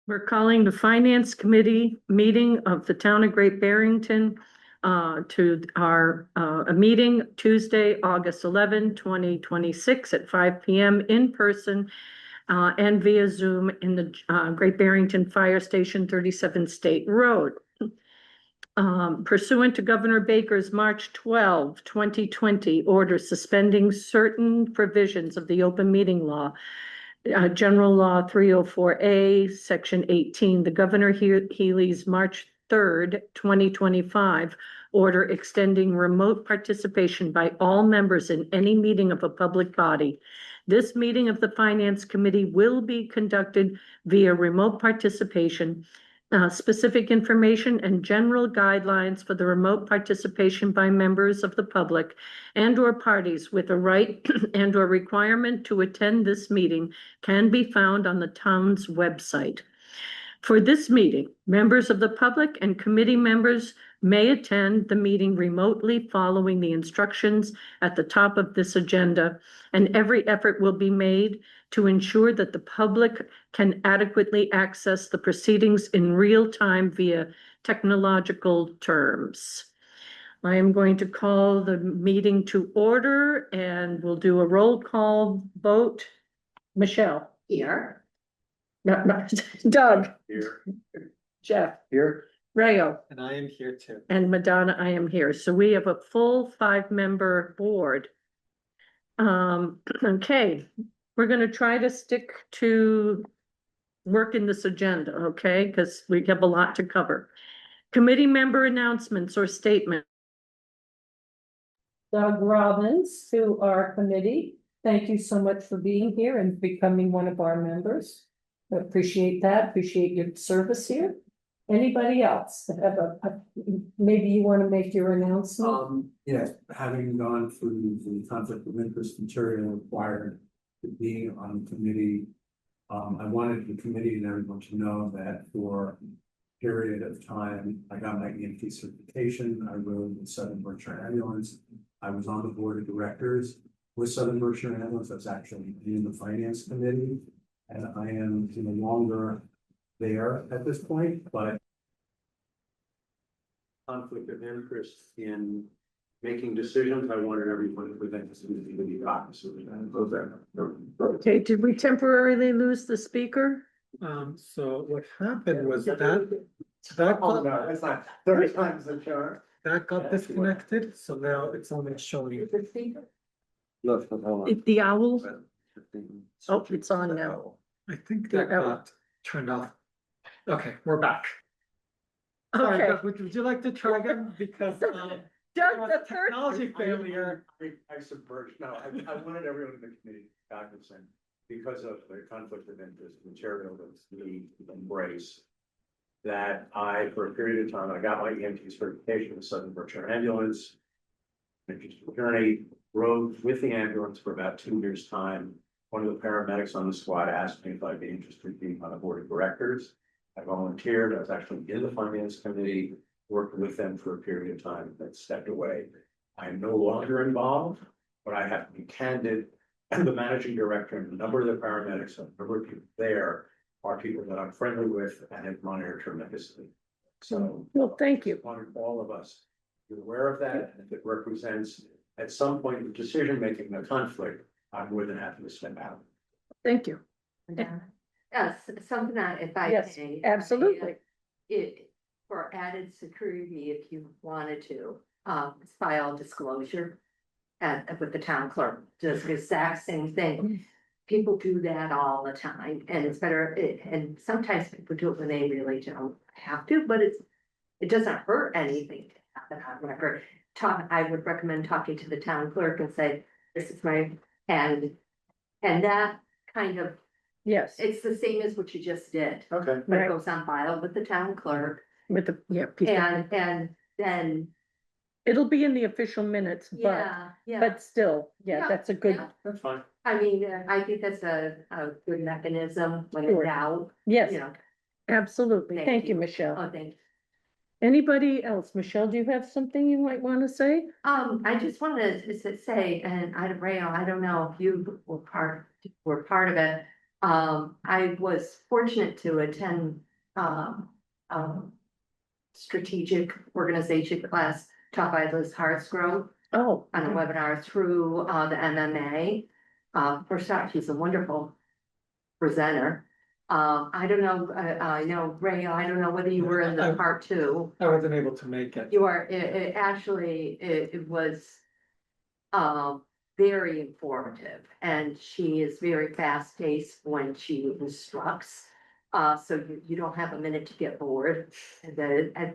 We're calling the Finance Committee meeting of the Town of Great Barrington to our a meeting Tuesday, August 11, 2026 at 5 p.m. in person and via Zoom in the Great Barrington Fire Station, 37 State Road. Pursuant to Governor Baker's March 12, 2020 order suspending certain provisions of the open meeting law, General Law 304A, Section 18, the Governor Healy's March 3rd, 2025 order extending remote participation by all members in any meeting of a public body. This meeting of the Finance Committee will be conducted via remote participation. Specific information and general guidelines for the remote participation by members of the public and or parties with a right and or requirement to attend this meeting can be found on the town's website. For this meeting, members of the public and committee members may attend the meeting remotely following the instructions at the top of this agenda, and every effort will be made to ensure that the public can adequately access the proceedings in real time via technological terms. I am going to call the meeting to order and we'll do a roll call vote. Michelle. Here. Doug. Here. Jeff. Here. Rayo. And I am here too. And Madonna, I am here. So we have a full 5-member board. Okay, we're going to try to stick to working this agenda, okay? Because we have a lot to cover. Committee member announcements or statements. Doug Robbins to our committee. Thank you so much for being here and becoming one of our members. I appreciate that. Appreciate your service here. Anybody else that have maybe you want to make your announcement? Yes, having gone through the conflict of interest material required to be on the committee. I wanted the committee and everyone to know that for a period of time, I got my EMT certification. I rode the Southern Berkshire Ambulance. I was on the board of directors with Southern Berkshire Ambulance. That's actually in the finance committee. And I am no longer there at this point, but conflict of interest in making decisions. I wanted everyone within this community to be cognizant of that. Okay, did we temporarily lose the speaker? So what happened was that Oh, no, that's not 30 times the charm. that got disconnected, so now it's only showing. Look, hold on. The owl? Oh, it's on now. I think that got turned off. Okay, we're back. Sorry, Okay. Doug, would you like to try again? Because Doug, the third. technology failure. I submerged. No, I wanted everyone in the committee cognizant because of the conflict of interest material that's we embrace. That I, for a period of time, I got my EMT certification with Southern Berkshire Ambulance. Interesting journey, rode with the ambulance for about 2 years' time. One of the paramedics on the squad asked me if I'd be interested in being on the board of directors. I volunteered. I was actually in the finance committee, worked with them for a period of time, then stepped away. I am no longer involved, but I have to be candid. And the managing director and a number of the paramedics, a number of people there are people that I'm friendly with and admire tremendously. So, Well, thank you. I wanted all of us to be aware of that, and if it represents at some point the decision-making, the conflict, I'm more than happy to step out. Thank you. Yes, something that if I Yes, may. absolutely. It, for added security, if you wanted to, file disclosure. With the town clerk, does the exact same thing. People do that all the time and it's better, and sometimes people do it when they really don't have to, but it doesn't hurt anything to have it on record. I would recommend talking to the town clerk and say, this is my, and that kind of, Yes, it's the same as what you just did. Okay. But Right. it goes on file with the town clerk with the, people. and then, It'll be in the official minutes, yeah. but still, Yeah, that's a good, yeah. That's fine. I mean, I think that's a good mechanism when in Sure. doubt, yes, you know. absolutely. Thank Thank you, you. Michelle. Oh, thank you. Anybody else? Michelle, do you have something you might want to say? I just wanted to say, and I don't know if you were part of it, I was fortunate to attend, strategic organization class taught by Liz Hartsgrove Oh, on a webinar through, the MMA. First off, she's a wonderful presenter. I don't know, I know, Ray, I don't know whether you were in the part two. I wasn't able to make it. You are, it actually, it was, very informative, and she is very fast paced when she instructs. So you don't have a minute to get bored, and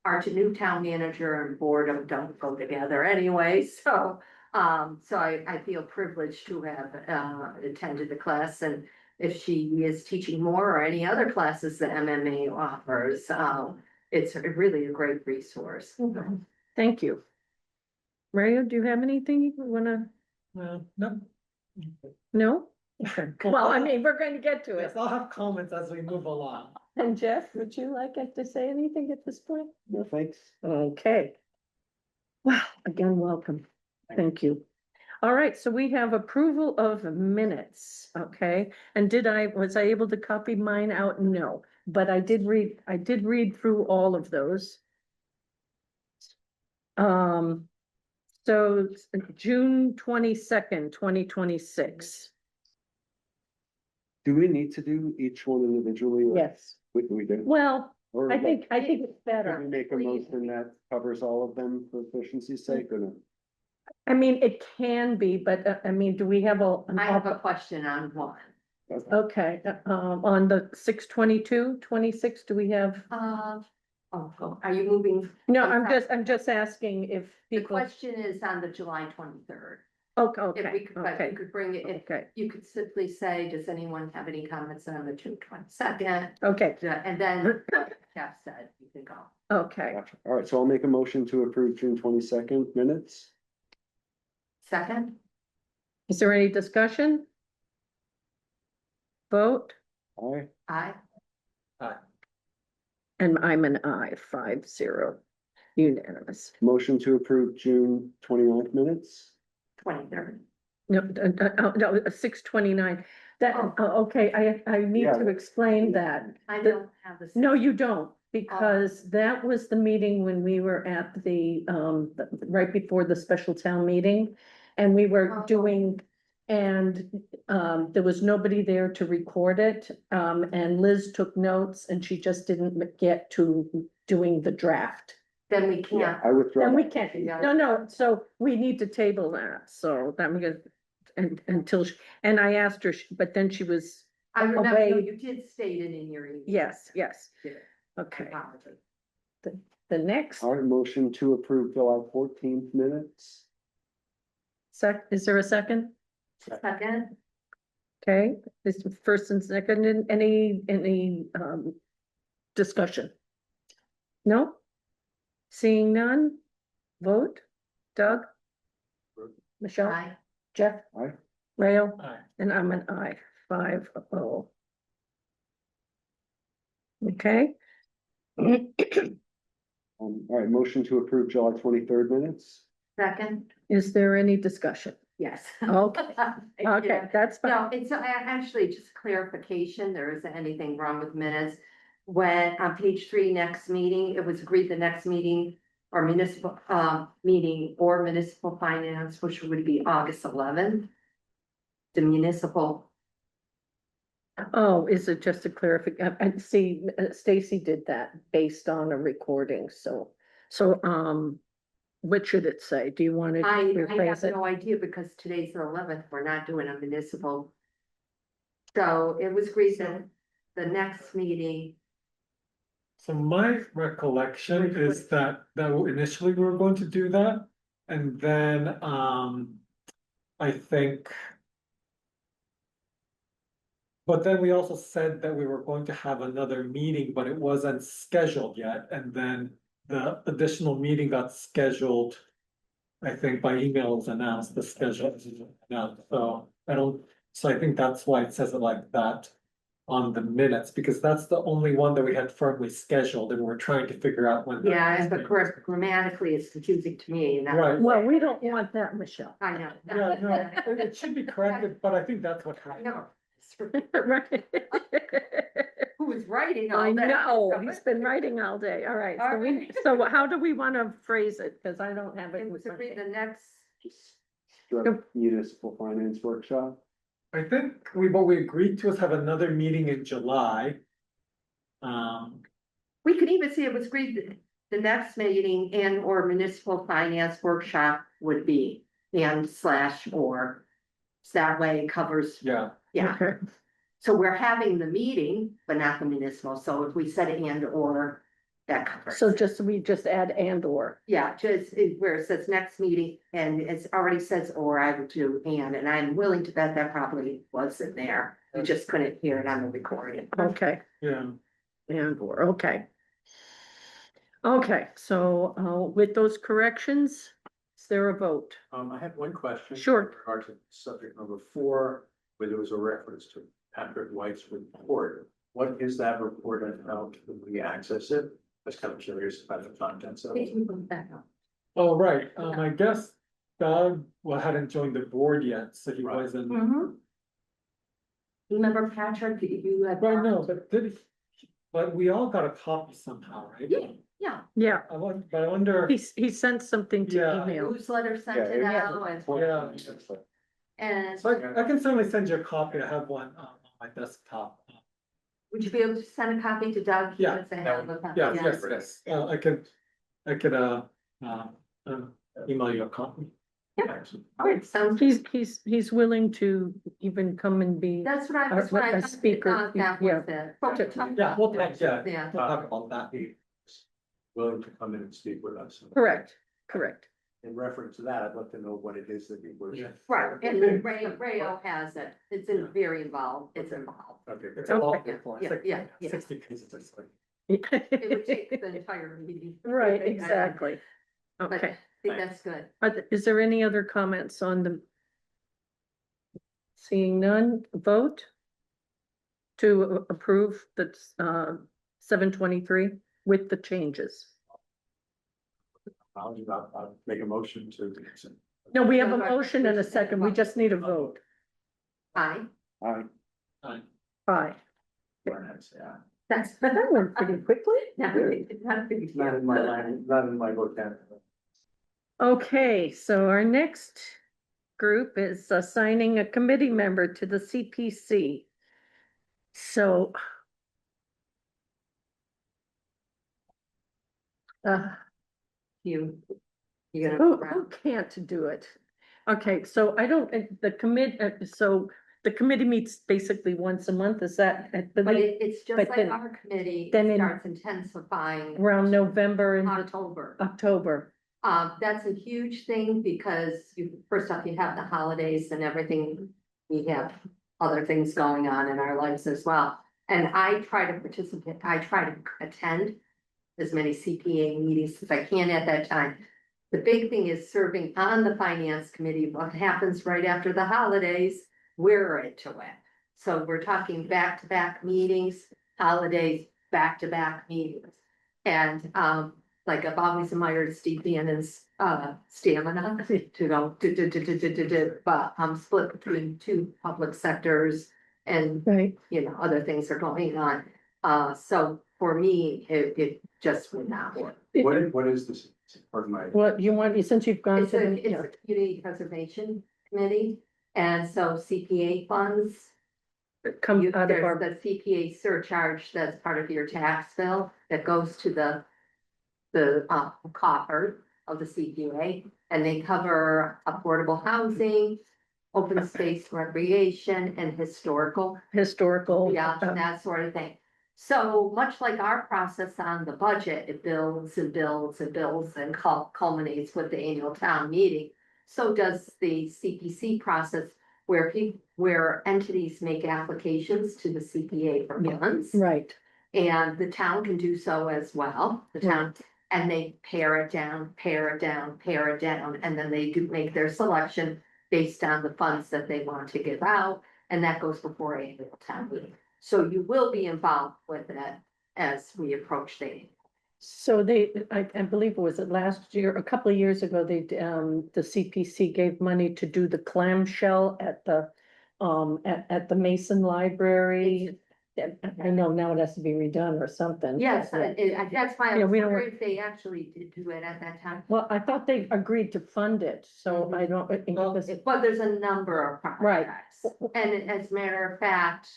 our new town manager and boredom don't go together anyway, so. So I feel privileged to have, attended the class, and if she is teaching more or any other classes that MMA offers, it's really a great resource. thank you. Mario, do you have anything you wanna, No. no? Okay. Well, I mean, we're going to get to it. Yes, I'll have comments as we move along. And Jeff, would you like to say anything at this point? No, thanks. Okay. Well, again, welcome. Thank you. All right, so we have approval of minutes, okay? And was I able to copy mine out? No, but I did read through all of those. So June 22nd, 2026. Do we need to do each one individually? or Yes, We do? well, Or I think it's Can we better. make a motion that covers all of them for efficiency's sake or no? I mean, it can be, but I mean, do we have I have a question on one. Okay, on the 6/22/26, do we have? Are you moving? No, Okay. I'm just asking if The people, question is on the July 23rd. okay, If we okay, could, but okay, you could bring it, if okay, you could simply say, does anyone have any comments on the June 22nd? okay, And then, like Jeff said, you can go. okay. Gotcha. All right, so I'll make a motion to approve June 22nd minutes. Second, Is there any discussion? Vote, Aye. aye. and I'm an aye, 5-0, unanimous. Motion to approve June 29th minutes. 23rd. No, no, 6/29, that, okay, I need Yeah. to explain that. I don't have the. No, you don't, because that was the meeting when we were at right before the special town meeting. And we were Oh. doing, and, there was nobody there to record it. And Liz took notes and she just didn't get to doing the draft. Then we can't. I withdraw. And we that. can't, Yeah. no, so we need to table that, so I'm gonna, and I asked her, but then she was, I remember, no, away. you did state it in your email. yes, Did it. okay. Apology. The next, All right, motion to approve July 14th minutes. is there a second? Second, Okay, this is first and second, and any, discussion? No? Seeing none, vote, Doug? Michelle? aye. Jeff? Aye. Rail? Aye. And I'm an aye, 5-0. Okay. All right, motion to approve July 23rd minutes. Second, Is there any discussion? yes. Okay, okay, Yeah. that's fine. No, it's actually just clarification. There isn't anything wrong with minutes. When on page 3, next meeting, it was agreed the next meeting or municipal meeting or municipal finance, which would be August 11th. The municipal, Oh, is it just a clarification? I see, Stacy did that based on a recording, so, what should it say? Do you want to I rephrase have it? no idea because today's the 11th. We're not doing a municipal. So it was agreed that the next meeting. So my recollection is that initially we were going to do that, and then I think. But then we also said that we were going to have another meeting, but it wasn't scheduled yet, and then the additional meeting got scheduled. I think by email was announced, the schedule is announced, so I think that's why it says it like that. On the minutes, because that's the only one that we had firmly scheduled, and we're trying to figure out when. that Yeah, is. but grammatically, it's confusing to me. And that's- Right. Well, we don't want that, Michelle. I know. Yeah, no, it should be corrected, but I think that's what I happened. know. Right. Who was writing all I that. know, he's been writing all day, all right, All so we, right. so how do we wanna phrase it, cause I don't have it. It in was to front of read me. the next, Struck municipal finance workshop. I think what we agreed to is have another meeting in July. we could even see it was agreed that the next meeting and or municipal finance workshop would be and slash or. So that way it covers, Yeah, yeah, Okay, so we're having the meeting, but not the municipal, so if we said and or, that covers. so we just add and or, Yeah, just where it says next meeting and it's already says or I would do and I'm willing to bet that probably was in there. You just couldn't hear it on the recording. okay, yeah. and or, okay. Okay, so, with those corrections, is there a vote? I have one question. Sure. In regard to subject number 4, where there was a reference to Patrick White's report. What is that report and how can we access it? I was kind of curious about the contents of it. Oh, right, I guess Doug, hadn't joined the board yet, so he Right. wasn't. Mhm. Remember Patrick, you had. Right, no, but we all got a copy somehow, right? Yeah, yeah, Yeah, But I wonder, he sent something to Yeah. email. newsletter sent Yeah, it it- out Yeah. and so I can certainly send you a copy, I have one on my desktop. would you be able to send a copy to Doug? He Yeah, doesn't have a copy. Yeah, yes, I could, email you a copy. Yeah. All right, sounds. He's willing to even come and be, That's what I was. A- a speaker, yeah. Yeah, we'll talk, Yeah. we'll talk about that. He was willing to come in and speak with us. correct. In reference to that, I'd love to know what it is that he was. Yeah. Right, and then Rayo has it, it's in very involved, it's involved. Okay. It's a lot, Okay. Yeah, yeah. 60 pages, it's like. It would take the entire meeting. Right, exactly. But I Okay, think that's good. is there any other comments on the? Seeing none, vote to approve the, 723 with the changes. I'll make a motion to. No, we have a motion and a second, we just need a vote. Aye, Aye. Aye. Yeah. that's. That went pretty quickly. Not a big It's not in my line, not in my vocabulary. Okay, so our next group is assigning a committee member to the CPC. So. You. You're Who gonna. can't do it? Okay, so I don't, so the committee meets basically once a month, is that? But it's just but like then- our committee then in- starts intensifying Around November and October. October. That's a huge thing because first off, you have the holidays and everything. We have other things going on in our lives as well. And I try to participate, I try to attend as many CPA meetings as I can at that time. The big thing is serving on the finance committee. What happens right after the holidays, we're into it. So we're talking back-to-back meetings, holidays, back-to-back meetings. And, like I've always admired Steve Bannon's stamina to go, but I'm split between 2 public sectors and, Right. you know, other things are going on. So for me, it just would not work. What is this? Pardon my. What you want, since you've gone It's to a, the, it's a community preservation committee, and so CPA funds. come out of There's our, the CPA surcharge that's part of your tax bill that goes to the coffer of the CPA, and they cover affordable housing, open space recreation, and historical. historical. Yeah, that sort of thing. So much like our process on the budget, it builds and builds and builds and culminates with the annual town meeting. So does the CPC process where entities make applications to the CPA for funds. Right, And the town can do so as well, the town, and they pare it down, and then they do make their selection based on the funds that they want to give out, and that goes before annual town meeting. So you will be involved with it as we approach the. so I believe it was last year, a couple of years ago, the CPC gave money to do the clamshell at the at the Mason Library. I know now it has to be redone or something. Yes, that's why I Yeah, was we don't- wondering if they actually did do it at that time. Well, I thought they agreed to fund it, so Mhm. I don't, because- But there's a number of Right. projects, and as a matter of fact.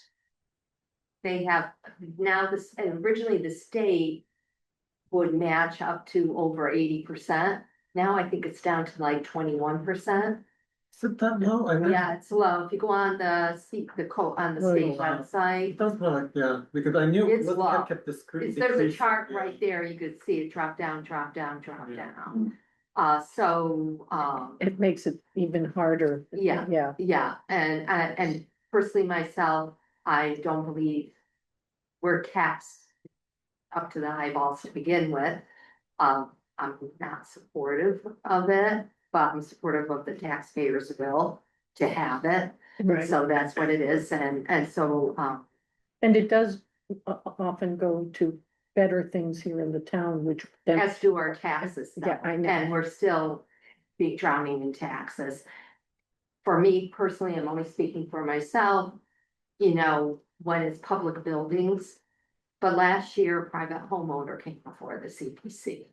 They have now this, and originally the state. Would match up to over 80%. Now I think it's down to like 21%. Is it that low? I mean, Yeah, it's low. If you go on the on the Oh, state wow. website. it does look like, yeah, because I knew. It's it low. kept There's a decreasing, chart yeah. right there. You could see it drop down, drop down, drop Yeah. down. it makes it even harder. Yeah. Yeah, Yeah, and personally myself, I don't believe we're taxed up to the eyeballs to begin with. I'm not supportive of it, but I'm supportive of the taxpayers' will to have it. right. So that's what it is, and so, And it does often go to better things here in the town, which then, as do our taxes. though, Yeah, I know. And we're still be drowning in taxes. For me personally, I'm only speaking for myself, when it's public buildings. But last year, a private homeowner came before the CPC.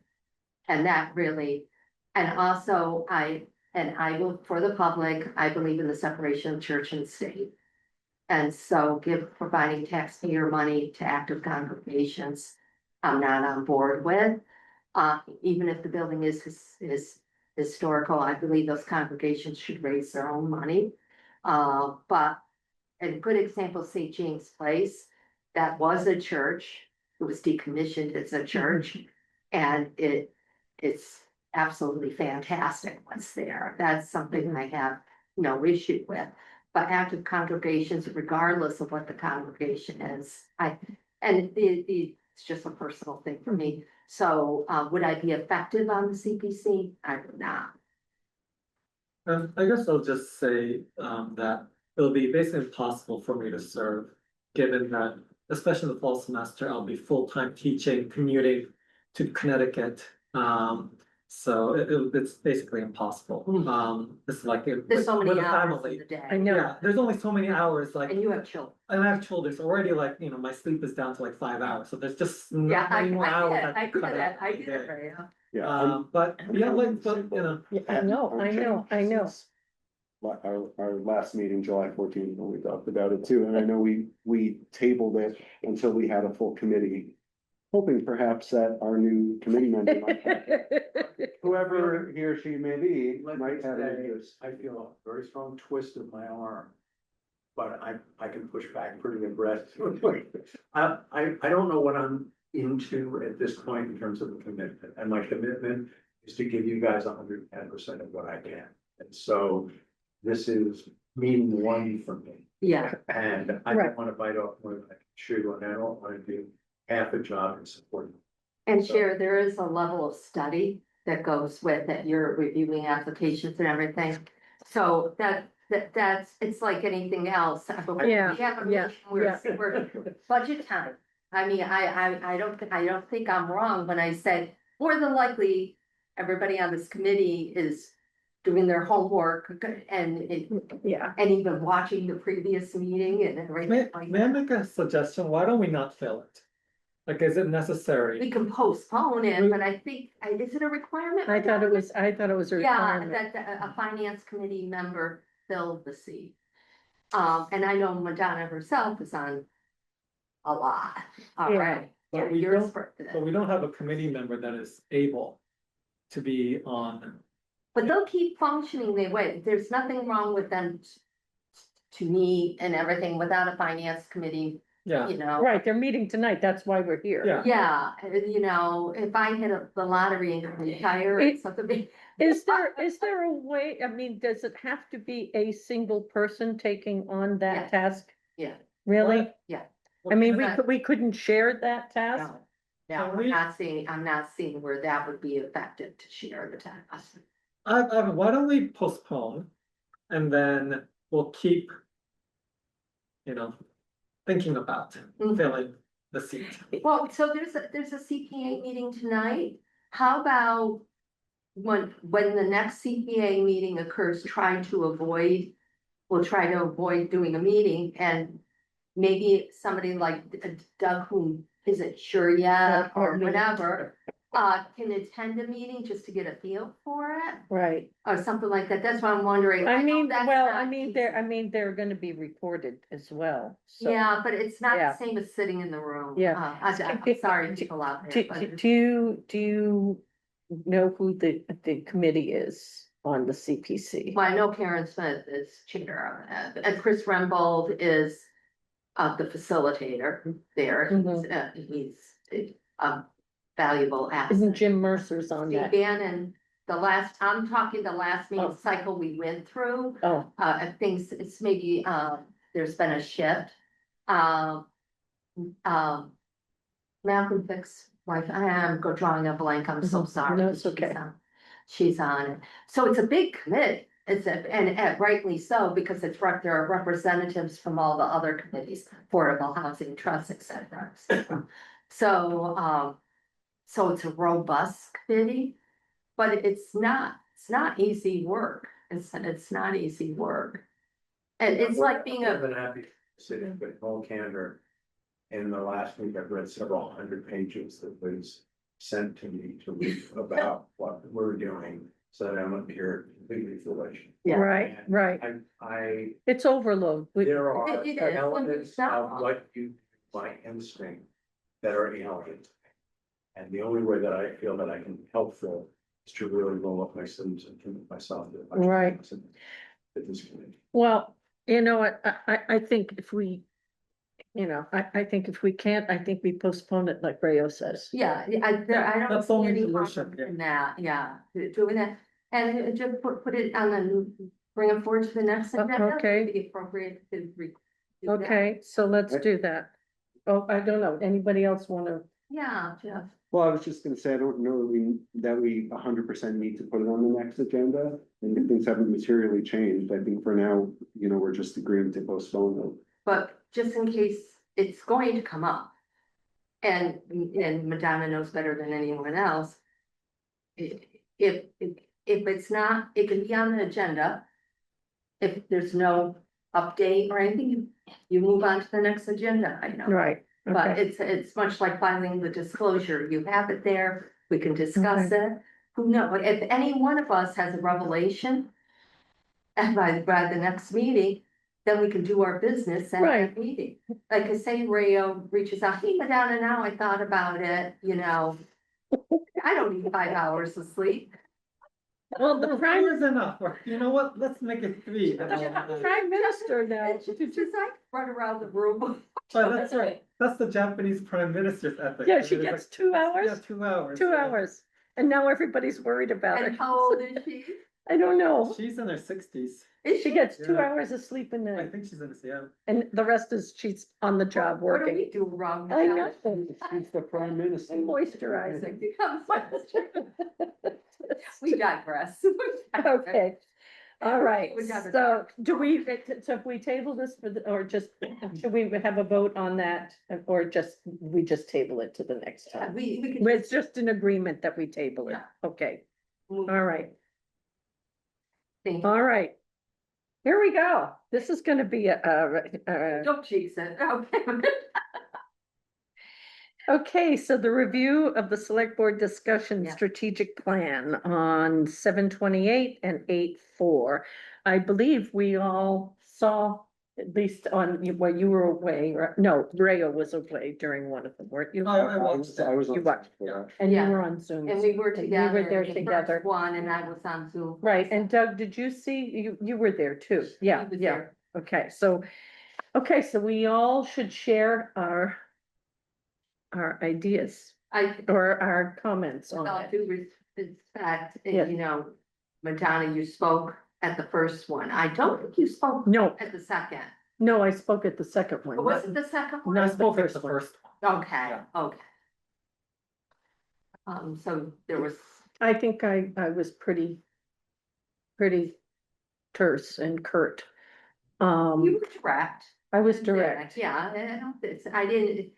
And that really, and also I will, for the public, I believe in the separation of church and state. And so providing taxpayer money to active congregations, I'm not on board with. Even if the building is historical, I believe those congregations should raise their own money. But a good example, St. James Place, that was a church. It was decommissioned as a church, and it's absolutely fantastic what's there. That's something I have no issue with. But active congregations, regardless of what the congregation is, it's just a personal thing for me. So, would I be effective on the CPC? I would not. I guess I'll just say, that it'll be basically impossible for me to serve, given that, especially in the fall semester, I'll be full-time teaching, commuting to Connecticut. So it's basically impossible. It's like. There's so with many a hours in family. the day. I know. Yeah, there's only so many hours, like, And you have children. and I have children, so already like, my sleep is down to like 5 hours, so there's just Yeah, not many more hours. I can get cut it, out I in a get day. it, Ray. Yeah. But, yeah, like, but, Yeah, I know. Our last meeting, July 14th, when we talked about it too, and I know we tabled it until we had a full committee. Hoping perhaps that our new committee member, whoever he or she may be, Let me might have say, interest. I feel a very strong twist of my arm. But I can push back pretty aggressively. I don't know what I'm into at this point in terms of the commitment, and my commitment is to give you guys 110% of what I can. And so this is meeting one for me, Yeah, and I Right. don't want to bite off more than I can chew, and I don't want to do half a job in support. and Cher, there is a level of study that goes with that. You're reviewing applications and everything. So that's, it's like anything else. Yeah, We have a yeah, meeting where budget time. I mean, I don't think I'm wrong when I said, more than likely, everybody on this committee is doing their homework Yeah, and even watching the previous meeting and everything like May I that. make a suggestion? Why don't we not fill it? Like, is it necessary? We can postpone it, but I think, is it a requirement? I thought it was a Yeah, requirement. that a finance committee member filled the seat. And I know Madonna herself is on a lot. All Yeah. right. But Yeah, we yours don't- for- But we don't have a committee member that is able to be on. But they'll keep functioning their way. There's nothing wrong with them to meet and everything without a finance committee, Yeah, Right, they're meeting tonight, that's why we're here. Yeah. Yeah, if I hit the lottery and can retire, it's something. Is there a way, I mean, does it have to be a single person taking on Yeah. that task? Yeah. Really? What? Yeah. I mean, What? we couldn't share that task? No, Can I'm we- not seeing where that would be effective to share the task. why don't we postpone? And then we'll keep. Thinking about Mhm. filling the seat. Well, so there's a CPA meeting tonight. How about when the next CPA meeting occurs, try to avoid we'll try to avoid doing a meeting and maybe somebody like Doug, who isn't sure yet or whatever, can attend a meeting just to get a feel for it Right. or something like that. That's what I'm wondering. I know mean, that's well, not I mean, easy. they're gonna be recorded as well, so. Yeah, but it's not Yeah. the same as sitting in the room. Yeah. I'm sorry, people out there, but Do you know who the committee is on the CPC? well, I know Karen Smith is chair of it, and Chris Rembold is the facilitator there. He's a valuable asset. Isn't Jim Mercer's on Steve that? Bannon, I'm talking the last meeting Oh. cycle we went through, Oh, I think it's maybe, there's been a shift. Malcolm Fick's wife, I am drawing a blank, I'm so Mhm. sorry. No, but it's okay. She's on it, so it's a big committee, and rightly so, because there are representatives from all the other committees, Affordable Housing Trust, et cetera. So, so it's a robust committee, but it's not easy work, it's not easy work. And it's like being I've a, been happy sitting with all candor. In the last week, I've read several hundred pages that was sent to me to read about what we're doing, so that I'm up here completely foolish. Yeah. right, right. It's overload. There are It is, elements it's not of wrong. what you, my instinct, that are alien. And the only way that I feel that I can be helpful is to really roll up my sleeves and commit myself to. Right. To this committee. Well, you know what, I think if we, I think if we can't, I think we postpone it like Rayo says. Yeah, I don't That's the see only any solution, harm yeah. in that, yeah, doing that. And just put it on the, bring it forward to the next agenda. okay. Would be appropriate to do that. Okay, so let's do that. Oh, I don't know, anybody else wanna? Yeah, Jeff. Well, I was just gonna say, I don't know that we 100% need to put it on the next agenda. And if things haven't materially changed, I think for now, we're just agreeing to postpone them. But just in case it's going to come up. And Madonna knows better than anyone else. If it's not, it can be on the agenda. If there's no update or anything, you move on to the next agenda item. Right, But okay, it's much like filing the disclosure. You have it there, we can discuss it. Who knows, if any one of us has a revelation. And by the next meeting, then we can do our business at Right. that meeting. Like I say, Rayo reaches out, hey, Madonna, now I thought about it, I don't need 5 hours of sleep. well, the prime, is enough, or you know what, let's make it 3. the prime minister now. And she's like, run around the room. Oh, that's right, that's the Japanese prime minister's ethic. Yeah, I she mean, it's gets like- 2 Yeah, hours, 2 hours. 2 yeah. hours, and now everybody's worried about And it. how old is she? I don't know, She's in her 60s. Is she gets 2 Yeah. hours of sleep in I the, think she's in this, yeah. and the rest is she's on the job What do we working. do wrong? I know. She's the prime minister. And moisturizing. We digress. Okay, all right, We got it. so if we table this or just, should we have a vote on that? Or we just table it to the next time? We can. It's just an agreement that we table it, Yeah. okay, move- all right, Thank you. all right. Here we go, this is gonna be Don't jinx it, okay. okay, so the review of the select board discussion Yeah. strategic plan on 7/28 and 8/4. I believe we all saw, at least on, where you were away, or, no, Rayo was away during one of them, weren't you? I I watched was, I was You on watched. for that. And you Yeah. were on Zoom. And we were and together. We were there the together. first One, and I was on Zoom. Right, and Doug, did you see, you were there too, yeah, He was yeah, there. okay, so we all should share our ideas or our comments With on all it. due respect, Yeah. Madonna, you spoke at the first one. I don't think you spoke No, at the second. no, I spoke at the second one. Was it the second one? No. I the spoke at first the one. first. Okay, Yeah. okay. So there was, I think I was pretty terse and curt. you Um, were direct. I was direct. Yeah, I didn't,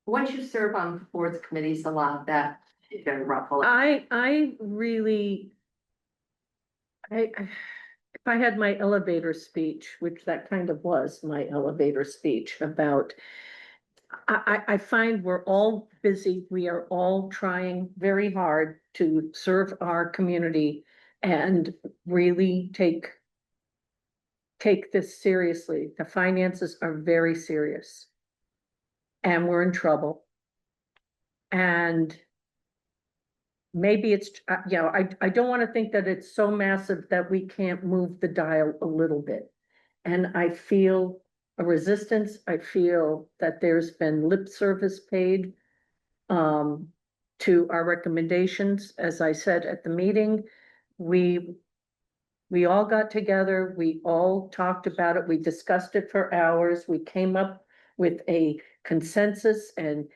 once you serve on boards, committees, a lot of that, it's very ruffled. I really. if I had my elevator speech, which that kind of was my elevator speech about, I find we're all busy. We are all trying very hard to serve our community and really take this seriously. The finances are very serious. And we're in trouble. And maybe it's, I don't want to think that it's so massive that we can't move the dial a little bit. And I feel a resistance. I feel that there's been lip service paid to our recommendations. As I said at the meeting, we all got together, we all talked about it, we discussed it for hours, we came up with a consensus and,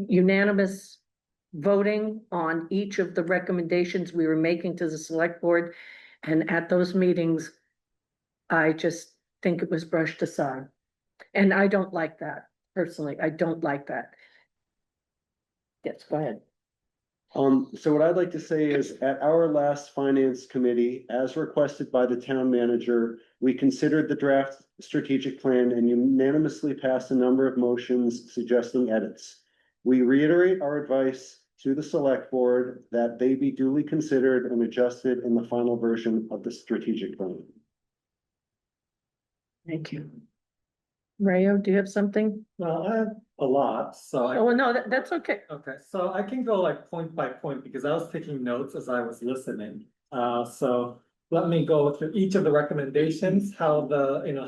unanimous voting on each of the recommendations we were making to the select board. And at those meetings, I just think it was brushed aside. And I don't like that, personally, I don't like that. Yes, go ahead. So what I'd like to say is, at our last finance committee, as requested by the town manager, we considered the draft strategic plan and unanimously passed a number of motions suggesting edits. We reiterate our advice to the select board that they be duly considered and adjusted in the final version of the strategic plan. Thank you. Rayo, do you have something? Well, I have a lot, so Oh, no, that's okay. okay, so I can go like point by point because I was taking notes as I was listening. So let me go through each of the recommendations, how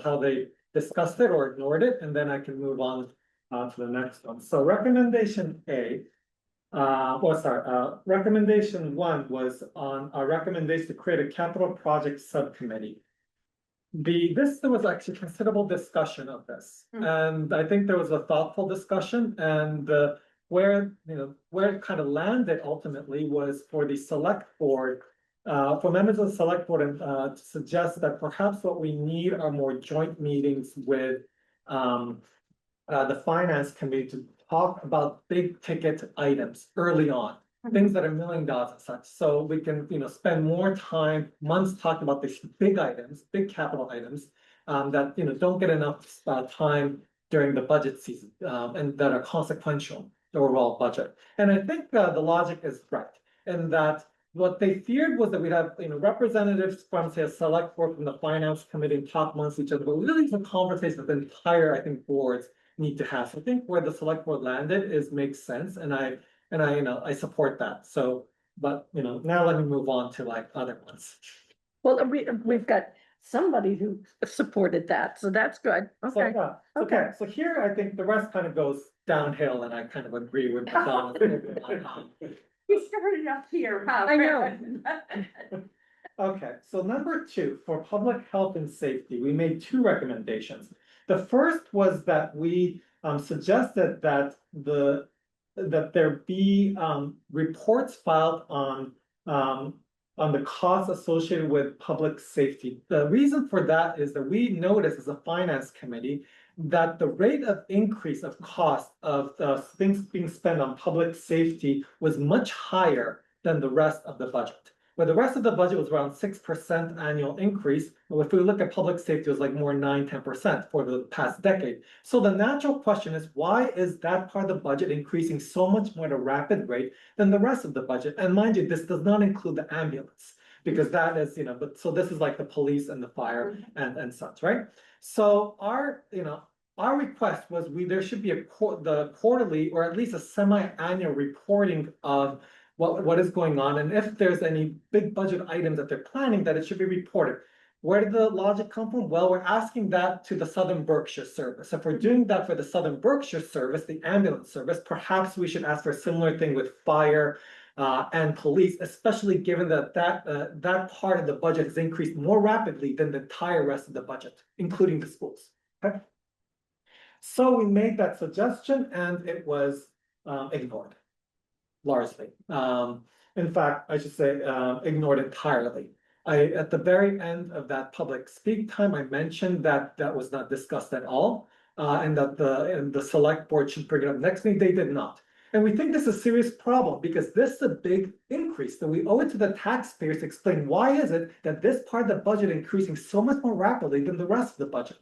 how they discussed it or ignored it, and then I can move on to the next one. So recommendation A, recommendation 1 was on a recommendation to create a capital project subcommittee. There was actually considerable discussion of this, and I think there was a thoughtful discussion, and where it kind of landed ultimately was for the select board, for members of the select board, and to suggest that perhaps what we need are more joint meetings with the finance committee to talk about big ticket items early on. Things that are $1 million and such, so we can, spend more time, months talking about these big items, big capital items, that, don't get enough time during the budget season, and that are consequential to overall budget. And I think the logic is right, and that what they feared was that we'd have, representatives from, say, a select board from the finance committee and talk amongst each other, but really it's a conversation that the entire, I think, boards need to have. So I think where the select board landed makes sense, and I support that. So, but, now let me move on to like other ones. Well, we've got somebody who supported that, so that's good. So, Okay, yeah, okay, so here I think the rest kind of goes downhill, and I kind of agree with Donna. We started up here, huh? I know. Okay, so number 2, for public health and safety, we made 2 recommendations. The first was that we suggested that there be reports filed on the costs associated with public safety. The reason for that is that we noticed as a finance committee that the rate of increase of cost of things being spent on public safety was much higher than the rest of the budget. Where the rest of the budget was around 6% annual increase, but if we look at public safety, it was like more 9–10% for the past decade. So the natural question is, why is that part of the budget increasing so much more at a rapid rate than the rest of the budget? And mind you, this does not include the ambulance, because that is, but so this is like the police and the fire and such, right? So our request was there should be the quarterly or at least a semi-annual reporting of what is going on, and if there's any big budget items that they're planning, that it should be reported. Where did the logic come from? Well, we're asking that to the Southern Berkshire service. If we're doing that for the Southern Berkshire service, the ambulance service, perhaps we should ask for a similar thing with fire and police, especially given that part of the budget has increased more rapidly than the entire rest of the budget, including the schools. Okay. So we made that suggestion and it was ignored. Largely. In fact, I should say ignored entirely. At the very end of that public speak time, I mentioned that was not discussed at all, and that the select board should bring it up next meeting. They did not. And we think this is a serious problem because this is a big increase that we owe it to the taxpayers to explain why is it that this part of the budget increasing so much more rapidly than the rest of the budget.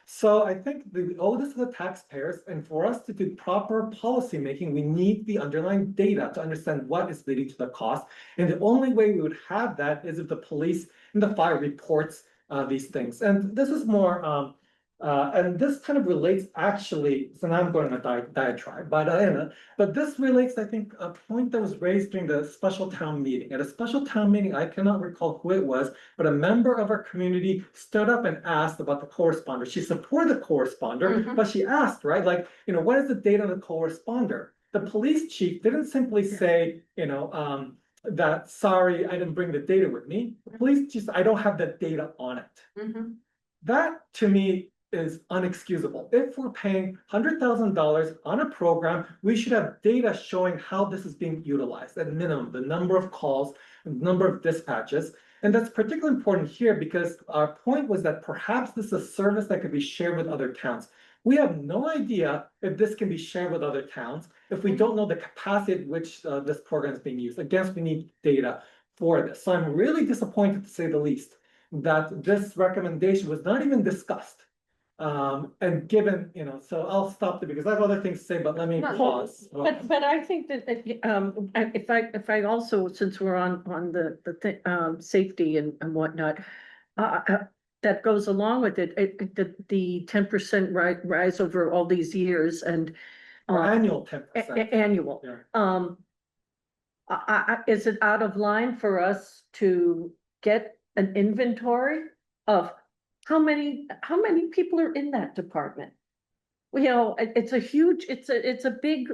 So I think that we owe this to the taxpayers, and for us to do proper policy making, we need the underlying data to understand what is leading to the cost. And the only way we would have that is if the police and the fire reports these things. And this is more and this kind of relates actually, so now I'm going on a diatribe, but this relates, I think, a point that was raised during the special town meeting. At a special town meeting, I cannot recall who it was, but a member of our community stood up and asked about the corresponder. She supported the corresponder, Mhm. but she asked, right, like, what is the date on the corresponder? The police chief didn't simply say, that, sorry, I didn't bring the data with me. The police chief, I don't have the data on it. Mhm. That, to me, is unexcusable. If we're paying $100,000 on a program, we should have data showing how this is being utilized at minimum, the number of calls, the number of dispatches. And that's particularly important here because our point was that perhaps this is a service that could be shared with other towns. We have no idea if this can be shared with other towns, if we don't know the capacity at which this program is being used. Again, we need data for this. So I'm really disappointed, to say the least, that this recommendation was not even discussed. And given, so I'll stop there because I have other things to say, but let me No, pause. But I think that, if I also, since we're on safety and whatnot, that goes along with it, the 10% rise over all these years and. Or annual a- 10%. Annual, Yeah. is it out of line for us to get an inventory of how many people are in that department? Well, it's a huge, it's a big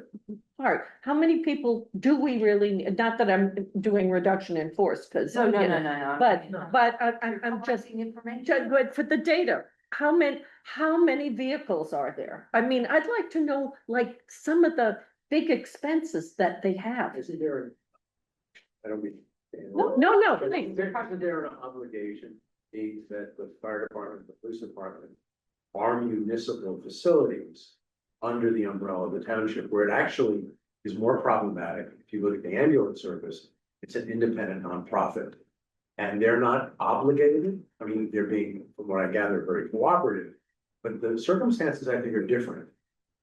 part. How many people do we really need? Not that I'm doing reduction in force, because. No. But I'm just, Information. good for the data. How many vehicles are there? I mean, I'd like to know, like, some of the big expenses that they have. Isn't there, I don't mean. No, But please. Isn't there an obligation, that the fire department, the police department are municipal facilities under the umbrella of the township, where it actually is more problematic? If you look at the ambulance service, it's an independent nonprofit. And they're not obligated. I mean, they're being, from what I gather, very cooperative, but the circumstances, I think, are different.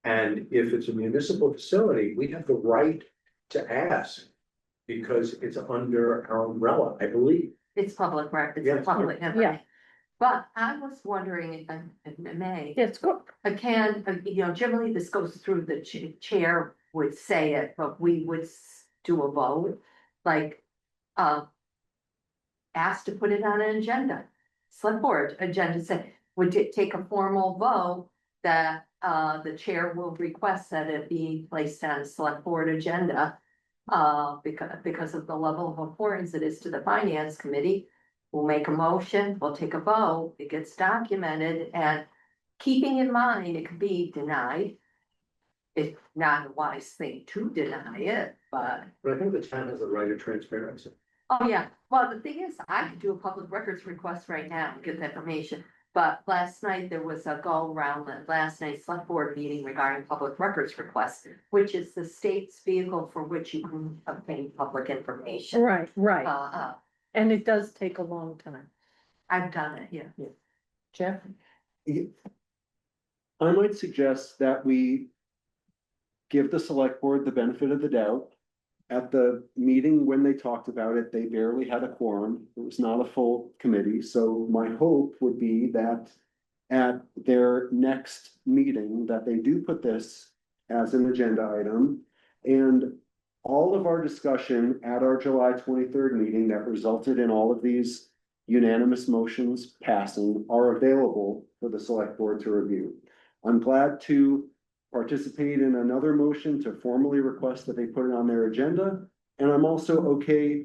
And if it's a municipal facility, we have the right to ask, because it's under our umbrella, I believe. It's public record, Yes. it's public. Yeah. But I was wondering if I may, Yes, go. generally this goes through the chair would say it, but we would do a vote, like, asked to put it on an agenda. Select board agenda said, would it take a formal vote that the chair will request that it be placed on a select board agenda. Because of the level of importance it is to the finance committee. We'll make a motion, we'll take a vote, it gets documented, and keeping in mind it could be denied. It's not a wise thing to deny it, but. But I think the town has a right of transparency. Oh, yeah, well, the thing is, I could do a public records request right now and get the information, but last night there was a go around the last night's select board meeting regarding public records requests, which is the state's vehicle for which you can obtain public information. Right. And it does take a long time. I've done it, yeah. Jeff? I might suggest that we give the select board the benefit of the doubt. At the meeting when they talked about it, they barely had a quorum. It was not a full committee. So my hope would be that at their next meeting, that they do put this as an agenda item. And all of our discussion at our July 23rd meeting that resulted in all of these unanimous motions passing are available for the select board to review. I'm glad to participate in another motion to formally request that they put it on their agenda. And I'm also okay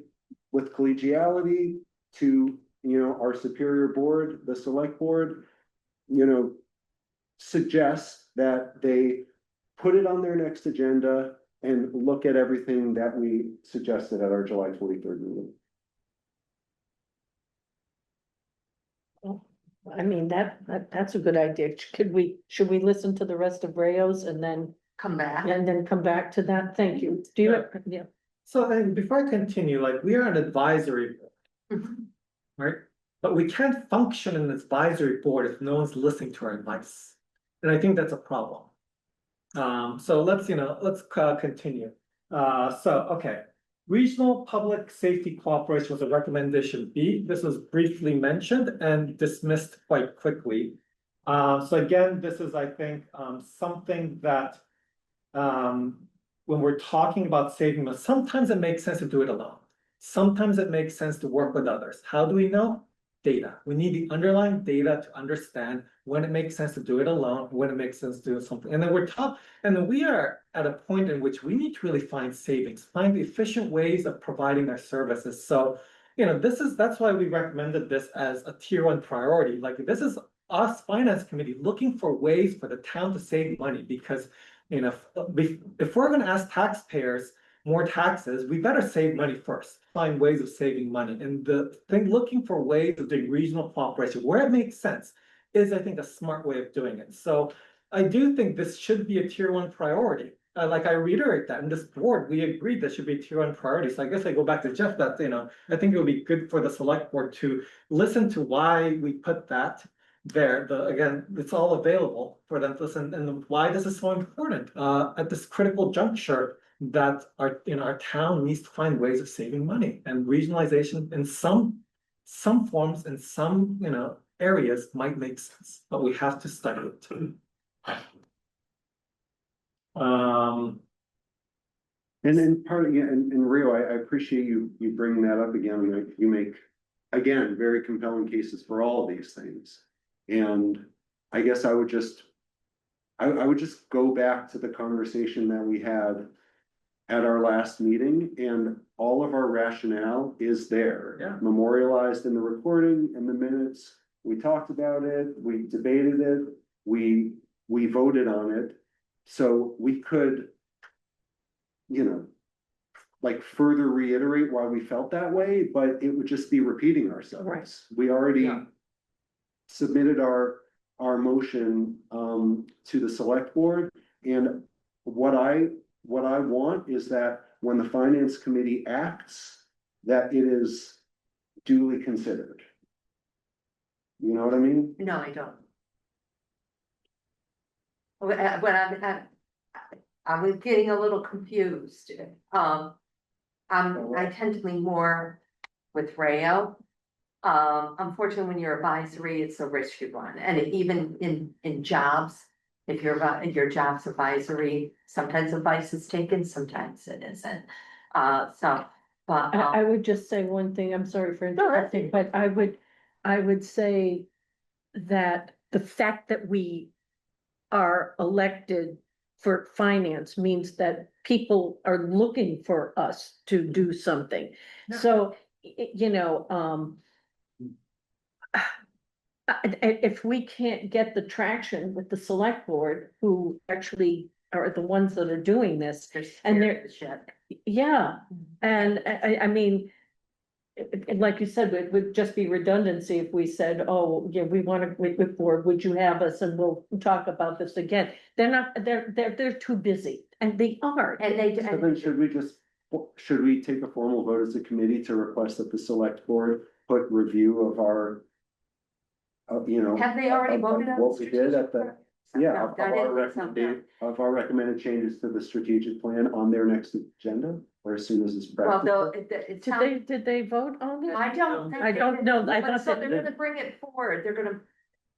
with collegiality to, our superior board, the select board, suggest that they put it on their next agenda and look at everything that we suggested at our July 23rd meeting. I mean, that's a good idea. Should we listen to the rest of Rayo's and then come back. and then come back to that. Thank you. Do you, yeah, So and before I continue, like we are an advisory board, Mhm. right? But we can't function in an advisory board if no one's listening to our advice. And I think that's a problem. So let's continue. Okay. Regional public safety cooperation was a recommendation B. This was briefly mentioned and dismissed quite quickly. So again, this is, I think, something that when we're talking about saving money, sometimes it makes sense to do it alone. Sometimes it makes sense to work with others. How do we know? Data. We need the underlying data to understand when it makes sense to do it alone, when it makes sense to do something. And then we are at a point in which we need to really find savings, find efficient ways of providing our services. So, that's why we recommended this as a tier 1 priority. Like this is us finance committee looking for ways for the town to save money because if we're going to ask taxpayers more taxes, we better save money first, find ways of saving money. And the thing, looking for ways of doing regional cooperation where it makes sense is, I think, a smart way of doing it. So I do think this should be a tier 1 priority. Like I reiterate that in this board, we agreed that should be a tier 1 priority. So I guess I go back to Jeff that, I think it would be good for the select board to listen to why we put that there. Again, it's all available for them to listen and why this is so important at this critical juncture that our town needs to find ways of saving money, and regionalization in some forms in some areas might make sense, but we have to study it too. And then part of, and Rio, I appreciate you bringing that up again. Like, you make, again, very compelling cases for all of these things. And I guess I would just go back to the conversation that we had at our last meeting, and all of our rationale is there. Yeah. Memorialized in the recording and the minutes. We talked about it, we debated it, we voted on it. So we could, like further reiterate why we felt that way, but it would just be repeating ourselves. Right. We already Yeah. submitted our motion to the select board, and what I want is that when the finance committee acts, that it is duly considered. You know what I mean? No, I don't. But I was getting a little confused. I tend to lean more with Rayo. Unfortunately, when you're advisory, it's a risky one, and even in jobs, if your job's advisory, sometimes advice is taken, sometimes it isn't. But I would just say one thing, I'm sorry for interrupting, but I would say that the fact that we are elected for finance means that people are looking for us to do something. Yeah. So, if we can't get the traction with the select board, who actually are the ones that are doing this, and they're, yeah, and I mean, like you said, it would just be redundancy if we said, oh, yeah, we want to, with board, would you have us, and we'll talk about this again. They're too busy, and they are. And they, So then should we take a formal vote as a committee to request that the select board put review of our have they already of voted on? what we did at the, No, of I our didn't think so, no. recommended changes to the strategic plan on their next agenda, or as soon as it's Well, practical? Did they vote on it? I don't think. I don't know. I But thought so that- they're gonna bring it forward,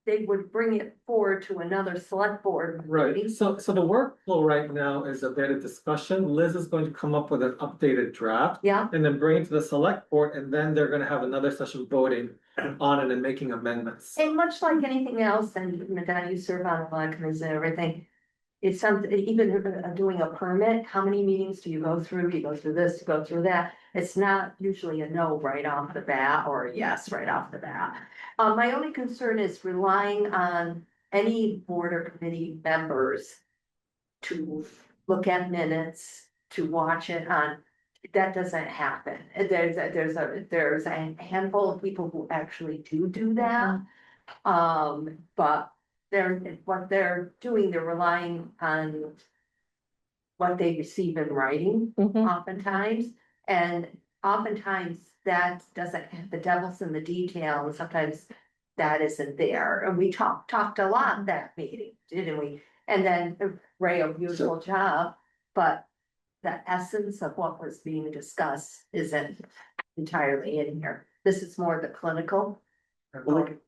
they would bring it forward to another select board. Right, meeting. so the workflow right now is that they had a discussion, Liz is going to come up with an updated draft. Yeah, And then bring it to the select board, and then they're gonna have another session voting on it and making amendments. and much like anything else, and Madonna, you serve on a lot of committees and everything. It's something, even doing a permit, how many meetings do you go through? You go through this, you go through that. It's not usually a no right off the bat, or a yes right off the bat. My only concern is relying on any board or committee members to look at minutes, to watch it on, that doesn't happen. There's a handful of people who actually do that. But what they're doing, they're relying on what they receive in writing Mhm. oftentimes. And oftentimes that doesn't have the devil's in the detail, and sometimes that isn't there. And we talked a lot that meeting, didn't we? And then Ray, a beautiful job, but the essence of what was being discussed isn't entirely in here. This is more the clinical. Well, like,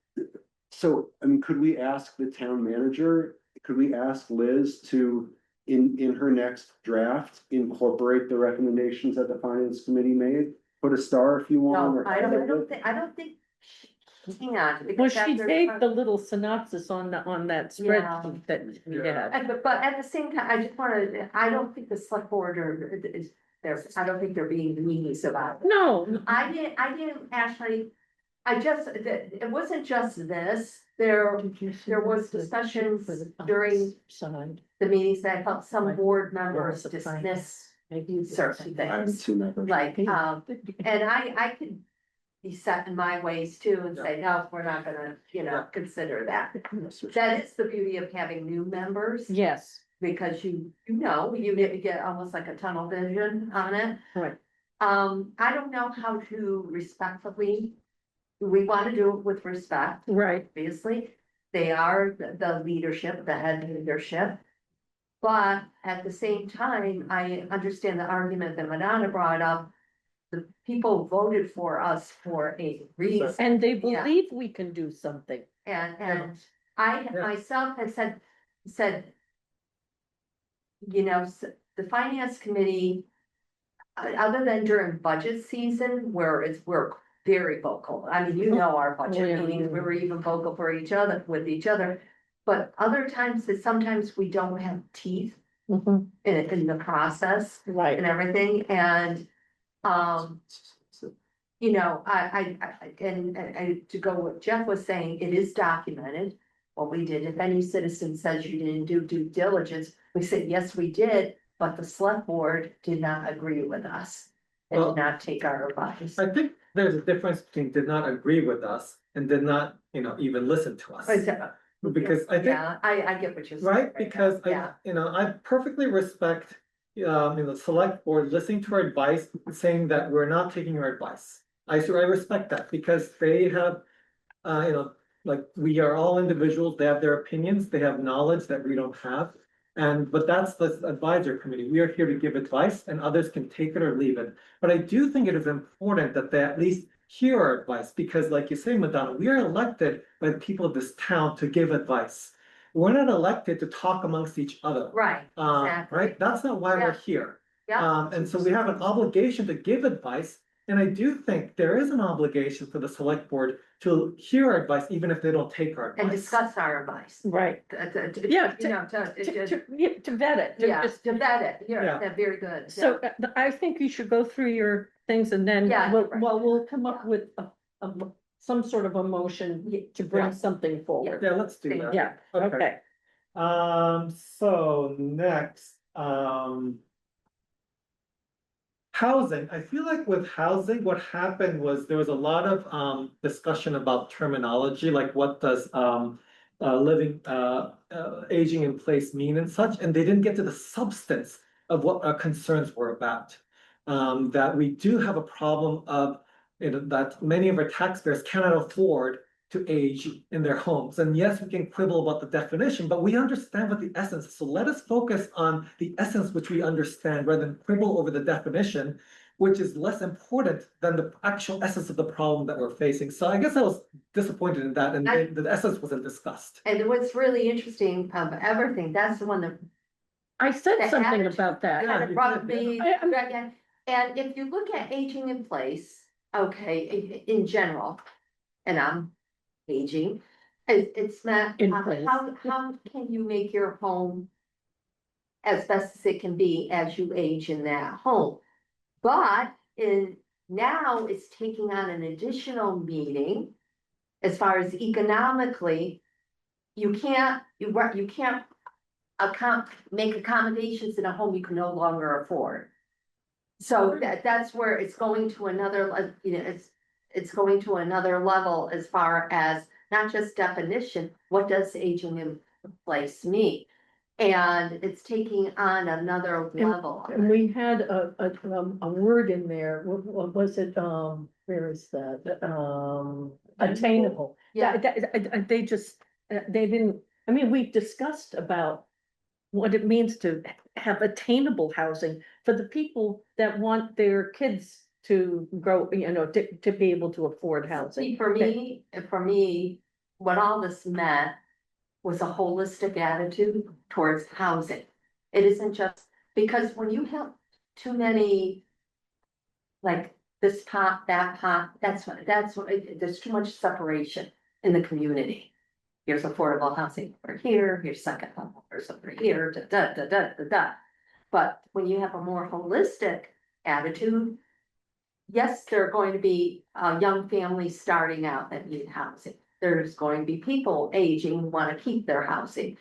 so, I mean, could we ask the town manager, could we ask Liz to, in her next draft, incorporate the recommendations that the finance committee made? Put a star if you want. No, or- I don't think, hang on. Well, because she after- gave the little synopsis on that Yeah. spreadsheet that we Yeah. had. But at the same time, I just wanna, I don't think the select board is, I don't think they're being weenies about it. No, I didn't actually, it wasn't just this, there was discussions during Side. the meetings that I felt some Right. board members Where's the fine? dismiss Maybe certain I have things. two members. Like, and I could be set in my ways too and say, no, we're not gonna, consider that. That is the beauty of having new members, Yes, because you get almost like a tunnel vision on it. right. I don't know how to respectfully, we want to do it with respect, Right, obviously. They are the leadership, the head leadership. But at the same time, I understand the argument that Madonna brought up. The people voted for us for a reason. and they Yeah. believe we can do something. And I Yeah. myself have said. The finance committee. Other than during budget season where we're very vocal. I mean, our budget Yeah. meetings, we were even vocal for each other, with each other. But other times, sometimes we don't have teeth Mhm. in the process and Right, everything, and. And to go what Jeff was saying, it is documented what we did. If any citizen says you didn't do due diligence, we said, yes, we did, but the select board did not agree with us. They Well, did not take our advice. I think there's a difference between did not agree with us and did not, even listen to us. Because I think, Yeah, I get what you're saying. right, now. because Yeah, I perfectly respect, select board listening to our advice, saying that we're not taking your advice. I respect that because they have, like, we are all individuals, they have their opinions, they have knowledge that we don't have. But that's the advisor committee. We are here to give advice and others can take it or leave it. But I do think it is important that they at least hear our advice because like you say, Madonna, we are elected by the people of this town to give advice. We're not elected to talk amongst each other. right, exactly. Right? That's not why we're Yeah. here. Yeah, And so we have an obligation to give advice. And I do think there is an obligation for the select board to hear our advice, even if they don't take our advice. and discuss our advice. right. Yeah, To vet it. to yeah, just- to vet it, Yeah. that's very good. So I think you should go through your things and then Yeah, we'll, right. we'll come up with some sort of a motion to bring Yeah. something forward. Yeah, let's do that. Yeah, okay. So next, housing, I feel like with housing, what happened was there was a lot of discussion about terminology, like what does living aging in place mean and such, and they didn't get to the substance of what our concerns were about. That we do have a problem of, that many of our taxpayers cannot afford to age in their homes. And yes, we can quibble about the definition, but we understand what the essence is. So let us focus on the essence which we understand rather than quibble over the definition, which is less important than the actual essence of the problem that we're facing. So I guess I was disappointed in that, and the essence wasn't discussed. And what's really interesting of everything, that's the one that I said The something average- about that. kind of you brought did, me, and if you look at aging in place, okay, in general, and I'm aging, it's not, In place. how can you make your home as best as it can be as you age in that home? But now it's taking on an additional meaning as far as economically, you can't make accommodations in a home you can no longer afford. So that's where it's going to another, it's going to another level as far as not just definition, what does aging in place mean? And it's taking on another level. And we had a word in there, what was it, where is that, attainable. Yeah. They just, they didn't, I mean, we've discussed about what it means to have attainable housing for the people that want their kids to grow, to be able to afford housing. See, for me, what all this meant was a holistic attitude towards housing. It isn't just, because when you have too many, like this pot, that pot, that's what, there's too much separation in the community. Here's affordable housing over here, here's second home offers over here, da, da, da, da, da, da. But when you have a more holistic attitude, yes, there are going to be young families starting out that need housing. There's going to be people aging, want to keep their housing.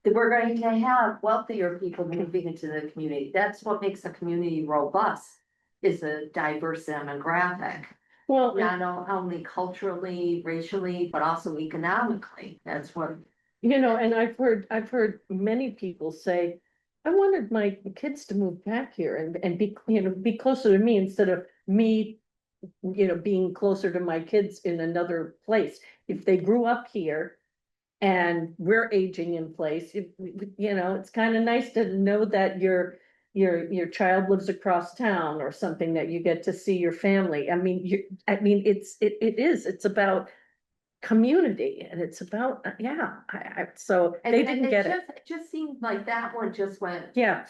That we're going to have wealthier people moving into the community. That's what makes a community robust, is a diverse demographic. Well, Not only culturally, racially, but also economically. That's what. and I've heard many people say, I wanted my kids to move back here and be, be closer to me instead of me, being closer to my kids in another place. If they grew up here and we're aging in place, it's kind of nice to know that your child lives across town or something, that you get to see your family. I mean, it's about community, and it's about, so And they didn't get it. It just seemed like that one just went Yeah,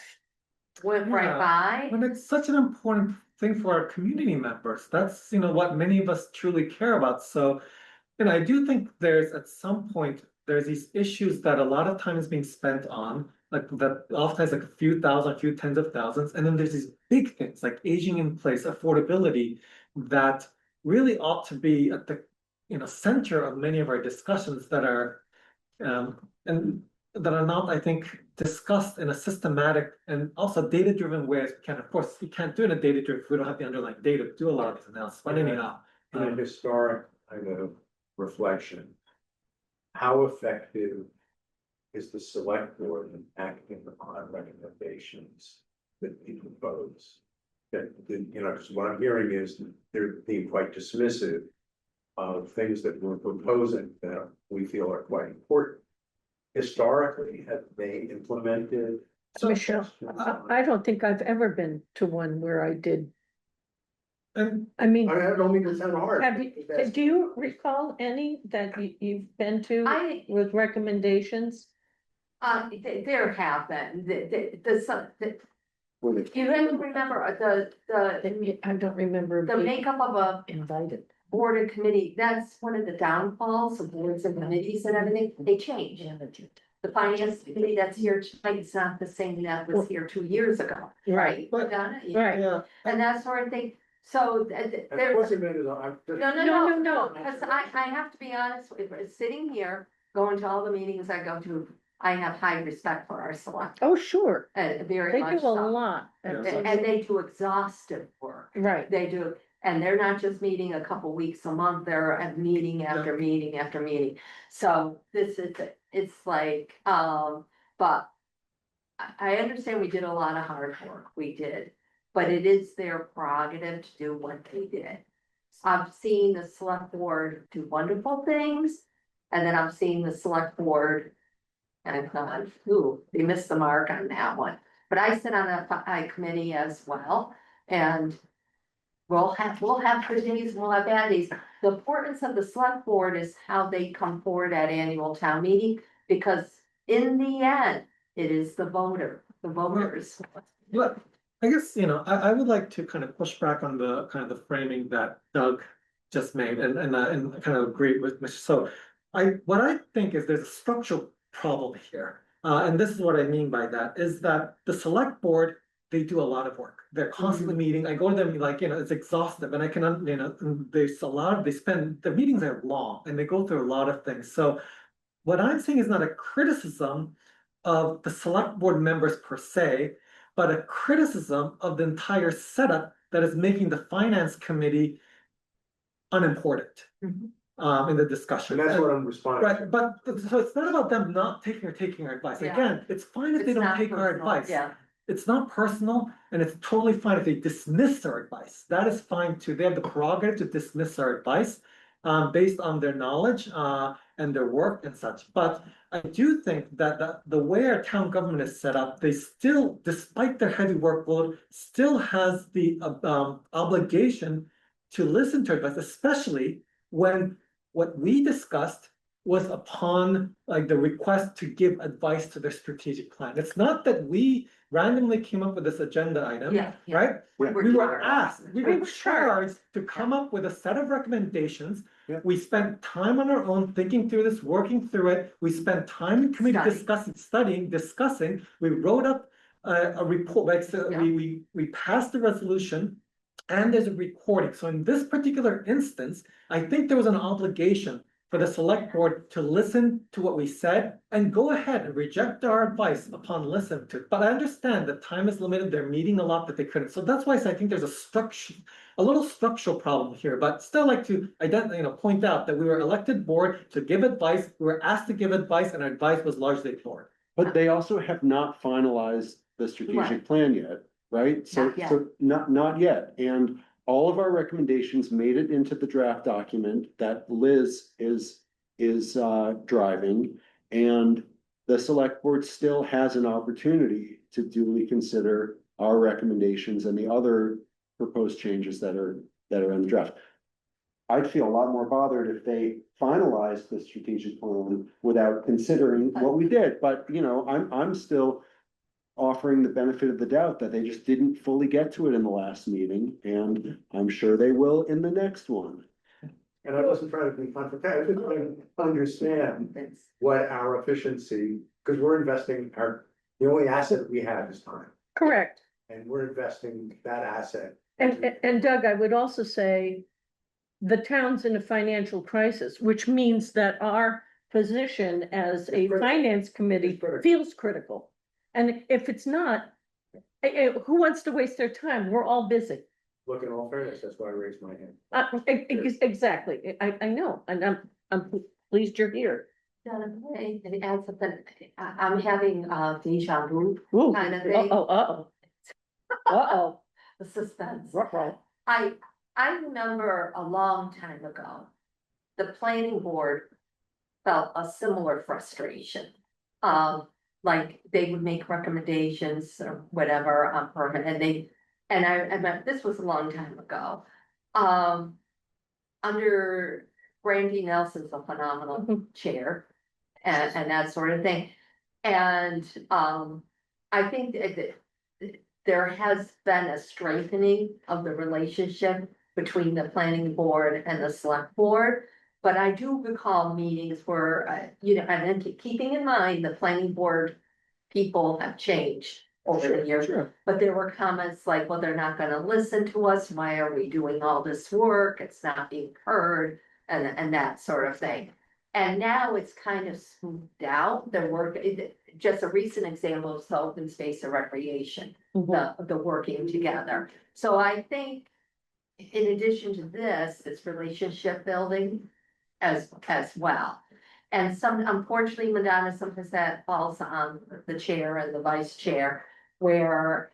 right Yeah. by. When it's such an important thing for our community members, that's, what many of us truly care about. So, I do think there's, at some point, there's these issues that a lot of time is being spent on, like that oftentimes like a few thousand, a few tens of thousands. And then there's these big things like aging in place, affordability, that really ought to be at the, center of many of our discussions that are, and that are not, I think, discussed in a systematic and also data-driven way as we can. Of course, we can't do it in a data-driven if we don't have the underlying data to do a lot of these analysis. But anyhow, In a historic kind of reflection, how effective is the select board in acting upon recommendations that we propose? Because what I'm hearing is they're being quite dismissive of things that we're proposing that we feel are quite important. Historically, have they implemented? Michelle, I don't think I've ever been to one where I did. and I mean, I don't mean to sound hard. have you, do you recall any that you've been to with recommendations? There have been, you remember I don't remember. the being makeup of a Invited. board and committee, that's one of the downfalls of boards and committees and everything, they change. The finance committee that's here tonight is not the same that was here 2 years ago. Right, But- Donna? right. yeah, And that sort of thing, so And there's. what's it meant is, I'm just. No, because I have to be honest, sitting here, going to all the meetings I go to, I have high respect for our select, Oh, sure. very They much do a so. lot. And they do exhaustive work, Right. they do, and they're not just meeting a couple weeks a month, they're at meeting after meeting after meeting. So this is, it's like, but I understand we did a lot of hard work, we did, but it is their prerogative to do what they did. I've seen the select board do wonderful things, and then I've seen the select board. And I've gone, ooh, they missed the mark on that one, but I sit on a committee as well, and. We'll have good days, we'll have bad days. The importance of the select board is how they come forward at annual town meeting, because in the end, it is the voters. but I guess, I would like to kind of push back on the kind of the framing that Doug just made and kind of agree with Mich. So what I think is there's a structural problem here. And this is what I mean by that, is that the select board, they do a lot of work. They're constantly meeting. I go to them like, it's exhaustive, and I can, there's a lot, the meetings are long and they go through a lot of things. So what I'm saying is not a criticism of the select board members per se, but a criticism of the entire setup that is making the finance committee unimportant. Mhm. in the discussion. And that's what I'm responding to. Right, but, so it's not about them not taking our advice. Yeah. Again, it's fine if they It's don't not take our personal, advice. Yeah, It's not personal, and it's totally fine if they dismiss our advice. That is fine too. They have the prerogative to dismiss our advice based on their knowledge and their work and such. But I do think that the way our town government is set up, they still, despite their heavy workload, still has the obligation to listen to advice, especially when what we discussed was upon like the request to give advice to their strategic plan. It's not that we randomly came up with this agenda item, yeah, yeah. right? We We were charged. asked, we We were were charged to come up with a set of recommendations. Yeah. We spent time on our own thinking through this, working through it. We spent time in committee Studying. studying, discussing. We wrote up a report, like, so Yeah. we passed the resolution and there's a recording. So in this particular instance, I think there was an obligation for the select board to listen to what we said and go ahead and reject our advice upon listening to it. But I understand that time is limited, they're meeting a lot that they couldn't. So that's why I think there's a little structural problem here, but still like to point out that we were elected board to give advice, we were asked to give advice, and our advice was largely ignored. But they also have not finalized the strategic Right. plan yet, right? Not yet. So not yet, and all of our recommendations made it into the draft document that Liz is driving. And the select board still has an opportunity to duly consider our recommendations and the other proposed changes that are in the draft. I'd feel a lot more bothered if they finalized the strategic plan without considering what we did, but I'm still offering the benefit of the doubt that they just didn't fully get to it in the last meeting, and I'm sure they will in the next one. And I wasn't trying to be confrontational, I just want to understand It's- what our efficiency, because we're investing the only asset we have is time. Correct. And we're investing that asset. And Doug, I would also say the town's in a financial crisis, which means that our position as a It's critical. finance committee It's critical. feels critical. And if it's not, who wants to waste their time? We're all busy. Look, in all fairness, that's why I raised my hand. Exactly. I know, and I'm pleased you're here. Donna, and add something, I'm having deja vu Ooh, kind of thing, uh-oh, the suspense. ruh-roh. I remember a long time ago, the planning board felt a similar frustration. Like they would make recommendations or whatever on permit, and I this was a long time ago. Under Brandy Nelson's a phenomenal Mhm. chair and that sort of thing. And I think that there has been a strengthening of the relationship between the planning board and the select board. But I do recall meetings where, and then keeping in mind, the planning board people have changed over the years. Sure. But there were comments like, well, they're not gonna listen to us, why are we doing all this work, it's not being heard, and that sort of thing. And now it's kind of smoothed out, the work, just a recent example of open space and recreation, the working together. So I think in addition to this, it's relationship building as well. And unfortunately, Madonna, sometimes that falls on the chair and the vice chair, where,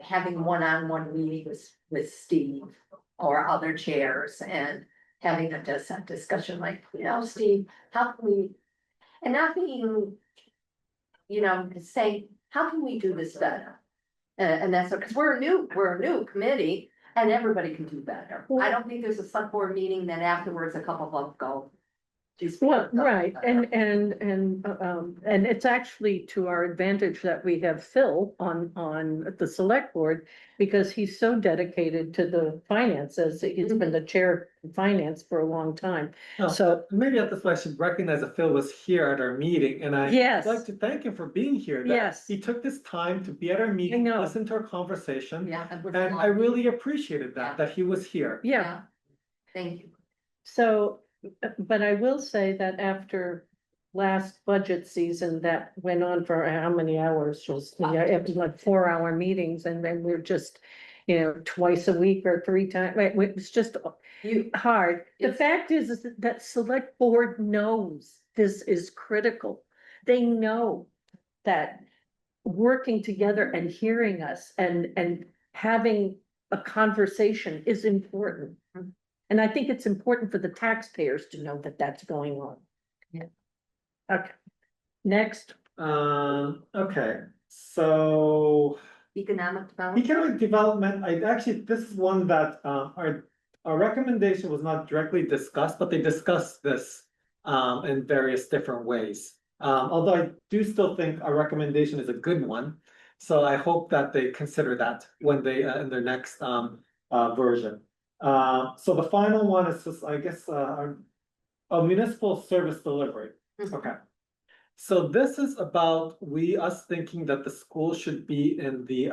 having one-on-one meetings with Steve or other chairs and having a discussion like, Steve, how can we, and not being, say, how can we do this better? And that's because we're a new committee and everybody can do better. I don't think there's a select board meeting that afterwards a couple of them go. "Geez, we Well, could've done right, better." and it's actually to our advantage that we have Phil on the select board, because he's so dedicated to the finances, he's been the chair of finance for a long time, No, so. maybe at this point I should recognize that Phil was here at our meeting, and Yes. I'd like to thank him for being here. That Yes. He took this time to be at our meeting, know. listen to our conversation, Yeah. and I really appreciated Yeah. that he was here. Yeah, Thank you. so, but I will say that after last budget season that went on for how many hours, just, like 4-hour meetings, and then we're just, twice a week or 3 times, it's just hard. The It's- fact is that select board knows this is critical. They know that working together and hearing us and having a conversation is important. And I think it's important for the taxpayers to know that that's going on. Yeah. Okay, next, Okay, so Economic development. economic development, this is one that, our recommendation was not directly discussed, but they discussed this, in various different ways. Although I do still think our recommendation is a good one, so I hope that they consider that when they, in their next, version. So the final one is just, I guess, a municipal service delivery, Mhm. okay. So this is about us thinking that the school should be in the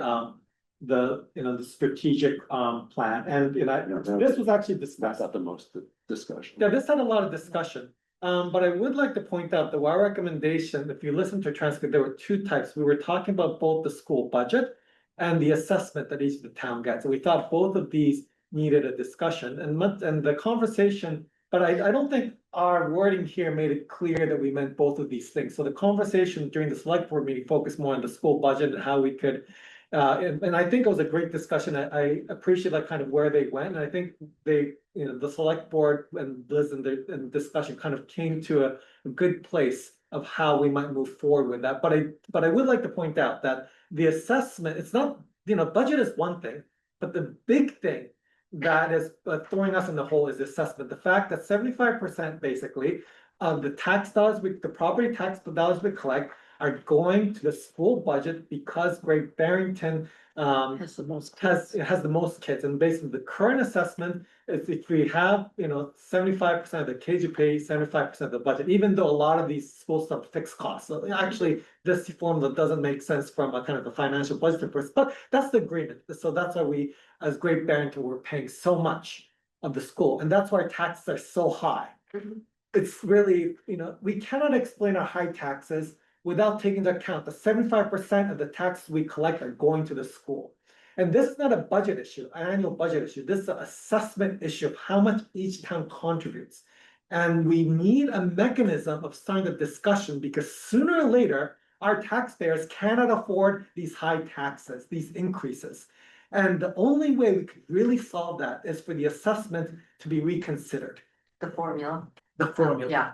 strategic plan, and this was actually That's discussed. not the most discussion. Yeah, this had a lot of discussion, but I would like to point out that our recommendation, if you listen to a transcript, there were two types. We were talking about both the school budget and the assessment that each of the town gets, and we thought both of these needed a discussion and the conversation. But I don't think our wording here made it clear that we meant both of these things. So the conversation during the select board meeting focused more on the school budget and how we could. And I think it was a great discussion. I appreciate like kind of where they went. And I think they, the select board and Liz and the discussion kind of came to a good place of how we might move forward with that. But I would like to point out that the assessment, it's not, budget is one thing, but the big thing that is throwing us in the hole is the assessment. The fact that 75% basically of the tax dollars, the property tax dollars we collect are going to the school budget because Great Barrington has the most. has the most kids. And basically the current assessment is if we have, 75% of the kids, you pay 75% of the budget, even though a lot of these schools have fixed costs. So actually, this formula doesn't make sense from a kind of a financial budget perspective, but that's the agreement. So that's why we, as Great Barrington, we're paying so much of the school, and that's why our taxes are so high. Mhm. It's really, we cannot explain our high taxes without taking into account the 75% of the taxes we collect are going to the school. And this is not a budget issue, an annual budget issue. This is an assessment issue of how much each town contributes. And we need a mechanism of starting the discussion because sooner or later, our taxpayers cannot afford these high taxes, these increases. And the only way we could really solve that is for the assessment to be reconsidered, The formula. the formula. Yeah,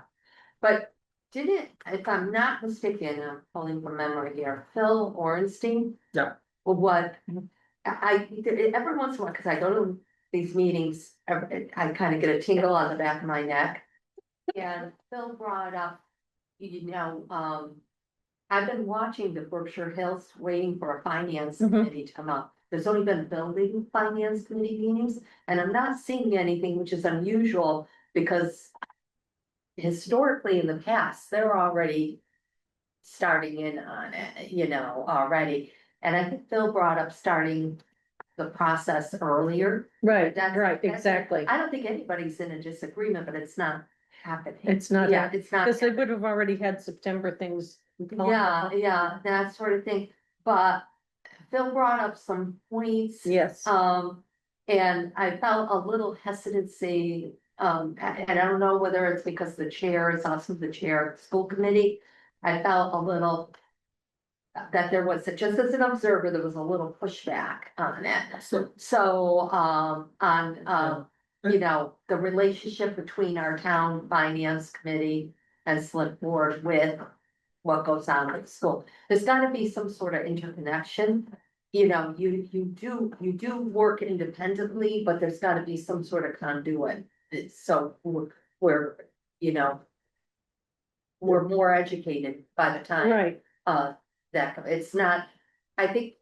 but didn't, if I'm not mistaken, I'm pulling from memory here, Phil Orenstein? Yeah. What, every once in a while, because I go to these meetings, I kind of get a tingle on the back of my neck. And Phil brought up, I've been watching the Berkshire Hills, waiting for a finance Mhm. committee to come up. There's only been building finance committee meetings, and I'm not seeing anything, which is unusual, because historically in the past, they're already starting in on it, already. And I think Phil brought up starting the process earlier. Right, That's- exactly. I don't think anybody's in a disagreement, but it's not happening. It's not, Yeah, it's not. because they would have already had September things. Yeah, that sort of thing, but Phil brought up some points. Yes, And I felt a little hesitancy, and I don't know whether it's because the chair is also the chair of the school committee. I felt a little that there was, just as an observer, there was a little pushback on it. So, the relationship between our town finance committee and select board with what goes on at the school. There's gotta be some sort of interconnection. You do work independently, but there's gotta be some sort of conduit. So we're more educated by the time, right. that it's not, I think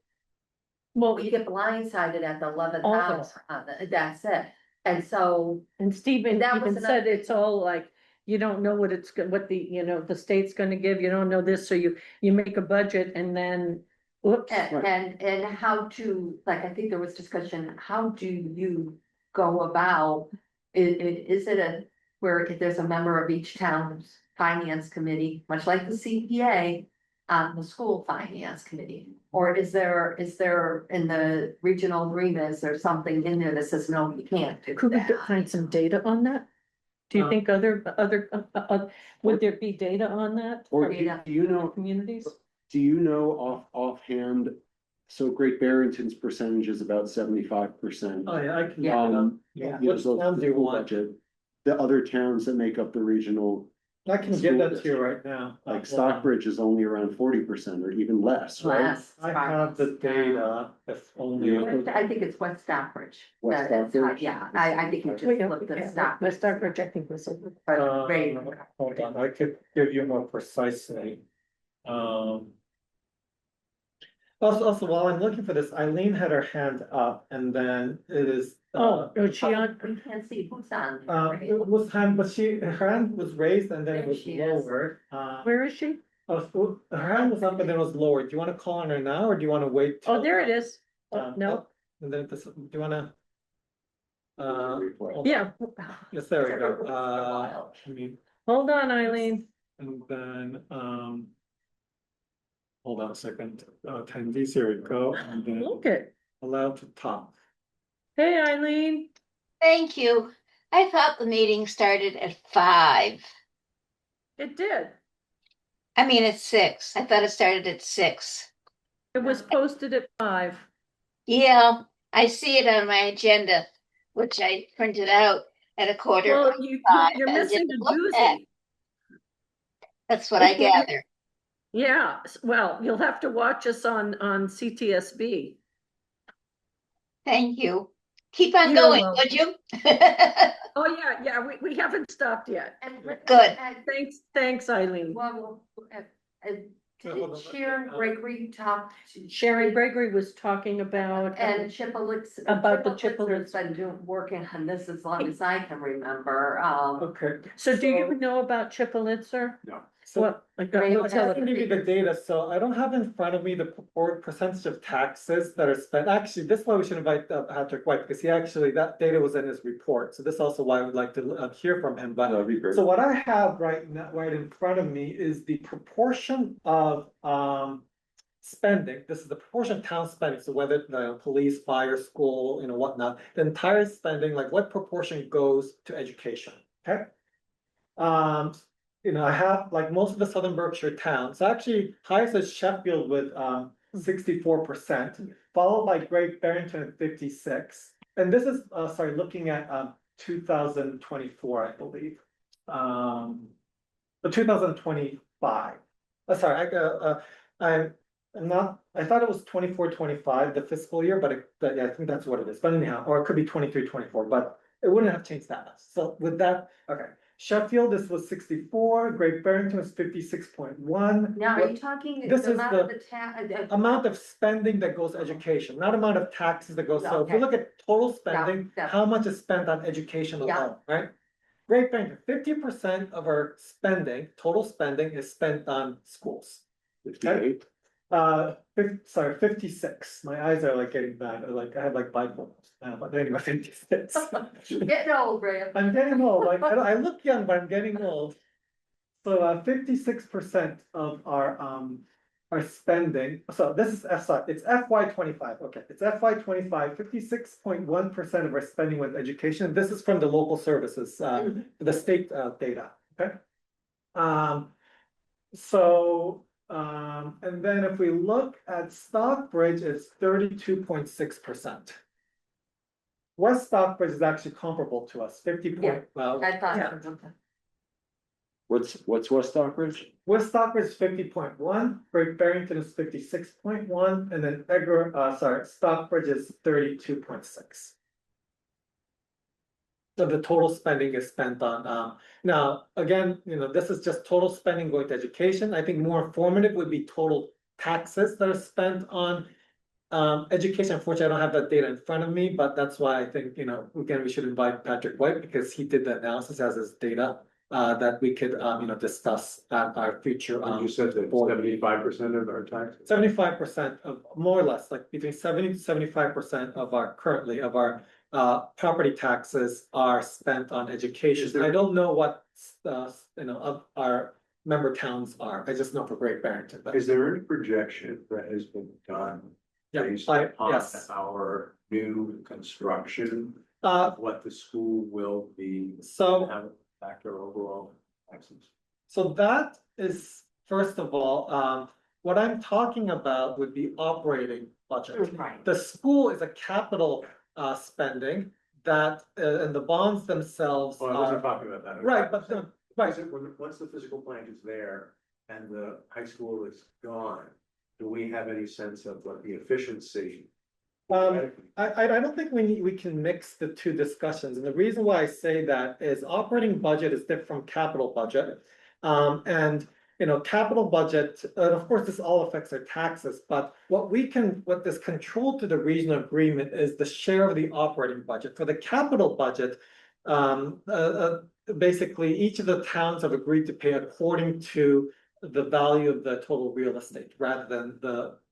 Well, you get blindsided at the 11th Always. hour, that's it. And so, and Stephen That was even said another- it's all like, you don't know what what the state's gonna give, you don't know this, so you make a budget and then, whoops. and how to, like, I think there was discussion, how do you go about? Is it where if there's a member of each town's finance committee, much like the CPA, on the school finance committee? Or is there in the regional agreement, is there something in there that says, no, you can't do Could we that? find some data on that? Do you think would there be data on that? Or for do you know, communities? do you know offhand? So Great Barrington's percentage is about 75%. Oh, yeah, I can. Yeah. Yeah. You know, Which so towns do you the full want? budget. The other towns that make up the regional, I can give that to you right now. like Stockbridge is only around 40% or even less, right? Less. I have the data, if only. Yeah. I think it's West Stockbridge. West That is, Stockbridge? Yeah, I think you just Oh, yeah, flipped the yeah, Stockbridge. West Stockbridge, I think was. Uh, Great. hold on, I could give you more precisely. Also, while I'm looking for this, Eileen had her hand up and then it is. Was she on? We can't see who's on. there, right? It was hand, but her hand was raised and then it There was she is. lowered. Where is she? Her hand was up and then it was lowered. Do you wanna call on her now or do you wanna wait? Oh, till- there it is. Oh, no, And then this, do you wanna? Hold on. yeah, Yes, there we For go. a while. I mean, hold on, Eileen. and then, hold on a second, attendees, here we go, and then Look it. allow to talk. Hey, Eileen. Thank you. I thought the meeting started at 5. It did. I mean, at 6. I thought it started at 6. It was posted at 5. Yeah, I see it on my agenda, which I printed out at a quarter. Well, of you're 5 you're and missing didn't a look at. doozy. That's what I If you- gather. Yeah, well, you'll have to watch us on CTSB. Thank you. Keep on You're going, welcome. would you? Oh, yeah, we haven't stopped yet. And- Good. and- Thanks, Eileen. Well, hold did on, Sharon Gregory talk to? Sharon Gregory was talking about. And Chipolitz. About the Chipolitz has been working on this as long as I can remember, Okay. So do you know about Chipolitzer? No. So What? I got, Great. we'll tell I can give you it. the data, so I don't have in front of me the percentage of taxes that are spent. Actually, this is why we should invite Patrick White, because that data was in his report, so this is also why I would like to hear from him, but. That'd be great. So what I have right now, right in front of me is the proportion of spending. This is the proportion of town spending, so whether police, fire, school, whatnot, the entire spending, like what proportion goes to education, okay? I have like most of the Southern Berkshire towns, actually highest is Sheffield with 64%, followed by Great Barrington at 56. And this is looking at 2024, I believe. But 2025. I'm not, I thought it was 24-25, the fiscal year, but yeah, I think that's what it is. But anyhow, or it could be 23-24, but it wouldn't have changed that much. So with that, okay. Sheffield, this was 64, Great Barrington was 56.1. now are you talking? This is amount of the town? Amount of spending that goes to education, not amount of taxes that goes, so if you Okay. look at total spending, yeah. how much is spent on education Yeah. alone, right? Great Barrington, 50% of our spending, total spending is spent on schools. 58. 56, my eyes are like getting bad, like I have like bipolar, but anyway, 56. Getting old, Graham. I'm getting old, like, I look young, but I'm getting old. So 56% of our spending, so this is it's FY 25, okay, it's FY 25, 56.1% of our spending with education, this is from the local services, the state data, okay? And then if we look at Stockbridge, it's 32.6%. West Stockbridge is actually comparable to us, 50 point, well, I thought. Yeah. What's West Stockbridge? West Stockbridge is 50.1, Great Barrington is 56.1, and then Stockbridge is 32.6. So the total spending is spent on, now, again, this is just total spending going to education. I think more informative would be total taxes that are spent on education. Unfortunately, I don't have that data in front of me, but that's why I think, again, we should invite Patrick White because he did the analysis as his data that we could, discuss at our future. You said that board 75% of our taxes. 75% of, more or less, like between 70 to 75% of our property taxes are spent on education. I don't know what, of our member towns are. I just know for Great Barrington, but Is there any projection that has been done yeah, based yes. upon our new construction? Uh, What the school will be, so, have factor overall taxes? so that is, first of all, what I'm talking about would be operating budget. Right. The school is a capital, spending that, and the bonds themselves Well, I wasn't are, talking about that. right, but, right. Is it once the physical plant is there and the high school is gone, do we have any sense of what the efficiency? I don't think we can mix the two discussions, and the reason why I say that is operating budget is different from capital budget. And, you know, capital budget, of course, this all affects our taxes, but what is controlled to the regional agreement is the share of the operating budget. For the capital budget, basically, each of the towns have agreed to pay according to the value of the total real estate rather than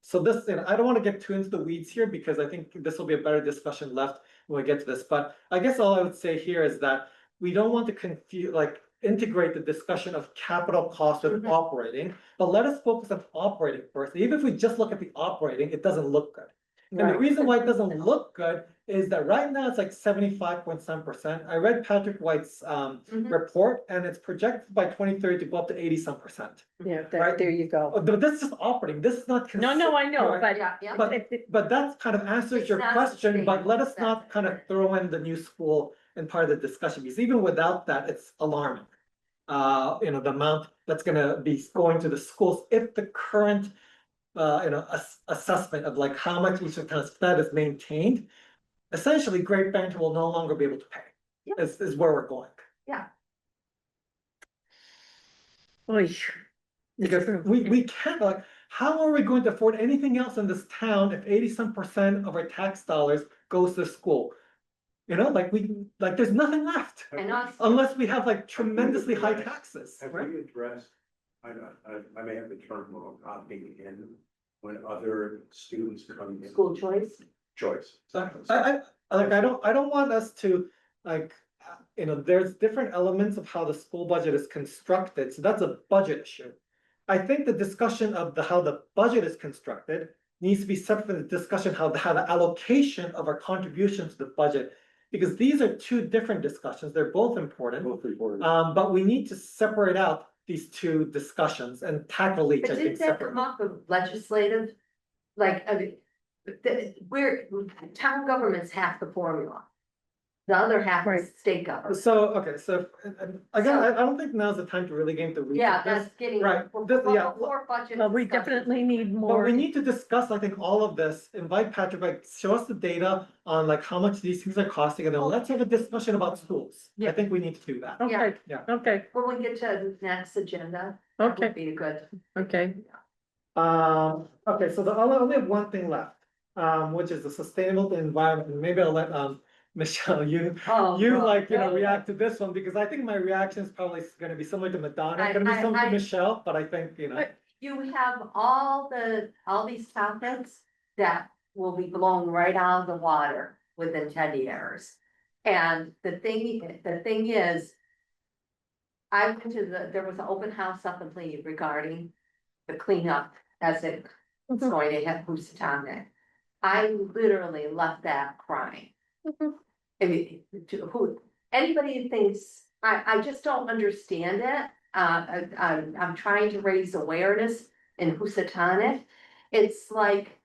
so this, you know, I don't want to get too into the weeds here because I think this will be a better discussion left when we get to this. But I guess all I would say here is that we don't want to confuse, like, integrate the discussion of capital cost with operating, but let us focus on operating first. Even if we just look at the operating, it doesn't look good. And the Right. reason why it doesn't look good is that right now it's like 75.7%. I read Patrick White's report, and it's projected by 2030 to go up to 80-some%. Yeah, Right. there you go. But this is just operating. This is not. No, I know, Right. but. Yeah, yeah. But that kind of answers It's your not question, but let us sustainable. not kind of throw in the new school in part of the discussion, because even without that, it's alarming. You know, the amount that's gonna be going to the schools if the current, you know, assessment of like how much each of the spend is maintained. Essentially, Great Barrington will no longer be able to pay, Yeah. is where we're going. Oy. Because we can't, like, how are we going to afford anything else in this town if 80-some% of our tax dollars goes to school? You know, like there's nothing left, And us, unless we have like tremendously high taxes, Have right? we addressed, I may have the term wrong, opting in when other students come in? school choice, Choice. I I don't want us to, like, you know, there's different elements of how the school budget is constructed, so that's a budget issue. I think the discussion of how the budget is constructed needs to be separate from the discussion how the allocation of our contribution to the budget. Because these are two different discussions, they're both important, Both important. but we need to separate out these two discussions and tackle each, but I think, didn't that separately. come up with legislative? Like, where town government's half the formula. The other half Right. is state government. So, okay, so, and again, I don't think now's the time to really get into. weeds Yeah, of this. that's getting. Right, Well, yeah. before budget. Well, we discussion. definitely need But more. we need to discuss, I think, all of this, invite Patrick, like, show us the data on like how much these things are costing, and then let's have a discussion about schools. I Yeah. think we need to do that. Okay, Yeah. okay, When we get to the next agenda, that okay, would be good. okay. Okay, so I only have one thing left, which is the sustainable environment, and maybe I'll let, Michelle, you Oh, like, you know, no. react to this one, because I think my reaction is probably gonna be similar to Madonna, gonna be I- similar to I- Michelle, but I think, you know. You have all these topics that will be blown right out of the water within 10 years. And the thing is. I went to there was an open house up in Lee regarding the cleanup as it's Mhm. going to hit Housatonic. I literally left that crying. Mhm. I mean, anybody who thinks, I just don't understand it. I'm trying to raise awareness in Housatonic. It's like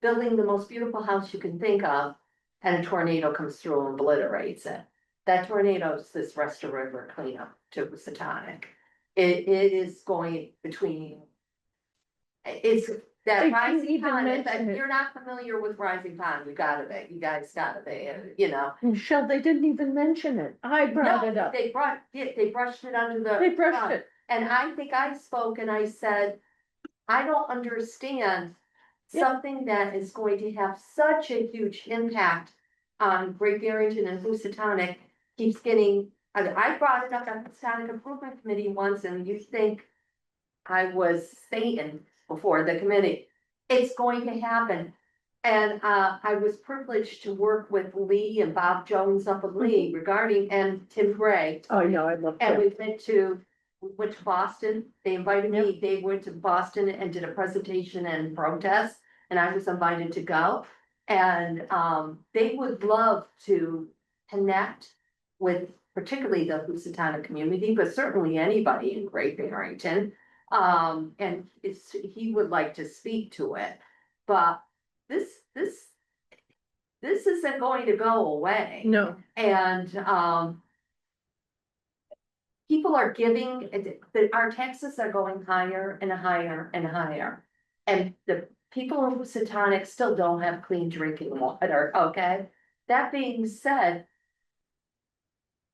building the most beautiful house you can think of, and a tornado comes through and obliterates it. That tornado is this Rest River cleanup to Housatonic. It is going between. It's They that didn't rising even pond, mention if it. you're not familiar with rising pond, you guys gotta be, you know. Michelle, they didn't even mention it. I brought it No, up. they brushed it under the. They brushed rug. it. And I think I spoke and I said, I don't understand Yeah. something that is going to have such a huge impact on Great Barrington and Housatonic keeps getting, I brought it up at the Housatonic Improvement Committee once, and you think I was Satan before the committee. It's going to happen. And I was privileged to work with Lee and Bob Jones up at Lee regarding, and Tim Gray. Oh, no, I love And that. we went to went to Boston. They invited me, they went to Boston and did a presentation and protest, and I was invited to go. And, they would love to connect with particularly the Housatonic community, but certainly anybody in Great Barrington. And he would like to speak to it, but this isn't going to go away. No, And, people are giving, our taxes are going higher and higher and higher. And the people of Housatonic still don't have clean drinking water, okay? That being said,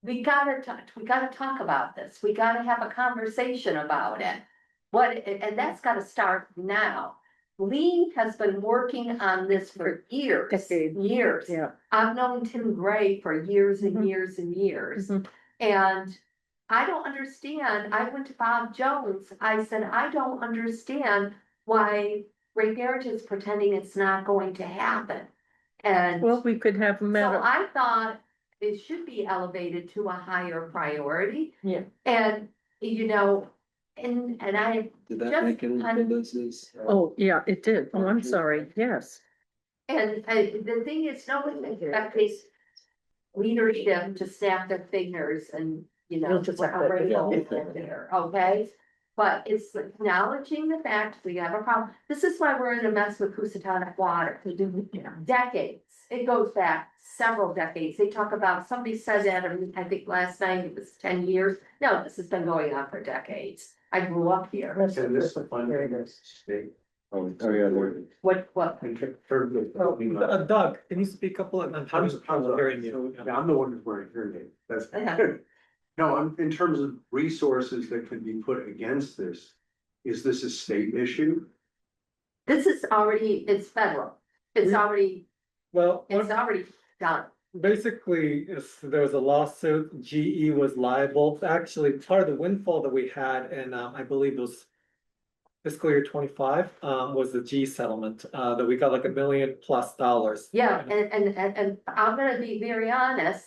we gotta talk about this. We gotta have a conversation about it. And that's gotta start now. Lee has been working on this for years, Decades. years. yeah. I've known Tim Gray for years and Mhm. years and years. Mhm. And I don't understand. I went to Bob Jones. I said, I don't understand why Great Barrington is pretending it's not going to happen. And Well, we could have a so matter. I thought it should be elevated to a higher priority. Yeah. And, you know, and I, Did that Just make it into on- Liz's? Oh, yeah, it did. Oh, I'm sorry. Yes. and the thing is, no one expects leadership to snap their fingers and, you know, You'll just have to- rainbow yeah. there, okay? But it's acknowledging the fact we have a problem. This is why we're in a mess with Housatonic water. Decades. It goes back several decades. They talk about, somebody said that, I think last night it was 10 years. No, this has been going on for decades. I grew up here. And this is fun. State. Oh, yeah, there. What? In terms of. Doug, can you speak up a little? I'm How's, hearing you. yeah, I'm the one who's wearing hearing aid, that's. Yeah. No, I'm, in terms of resources that can be put against this, is this a state issue? This is already, it's federal. It's already, Well, it's already done. basically, there was a lawsuit, GE was liable, actually, part of the windfall that we had, and I believe it was fiscal year 25, was the G settlement, that we got like $1 million+ dollars. Yeah, and I'm gonna be very honest.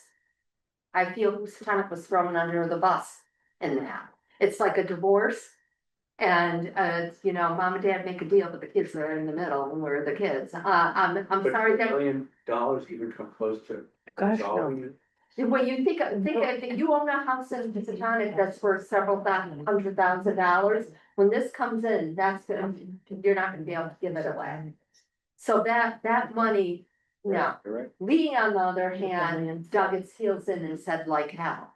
I feel Housatonic was thrown under the bus in that. It's like a divorce. And, you know, mom and dad make a deal, but the kids are in the middle and we're the kids. I'm But sorry $1 that, million even come close to Gosh, no. resolving it? when you think if you own a house in Housatonic that's worth several $100,000. When this comes in, you're not gonna be able to give it away. So that money, no. Correct. Lee, on the other hand, dug its heels in and said like hell.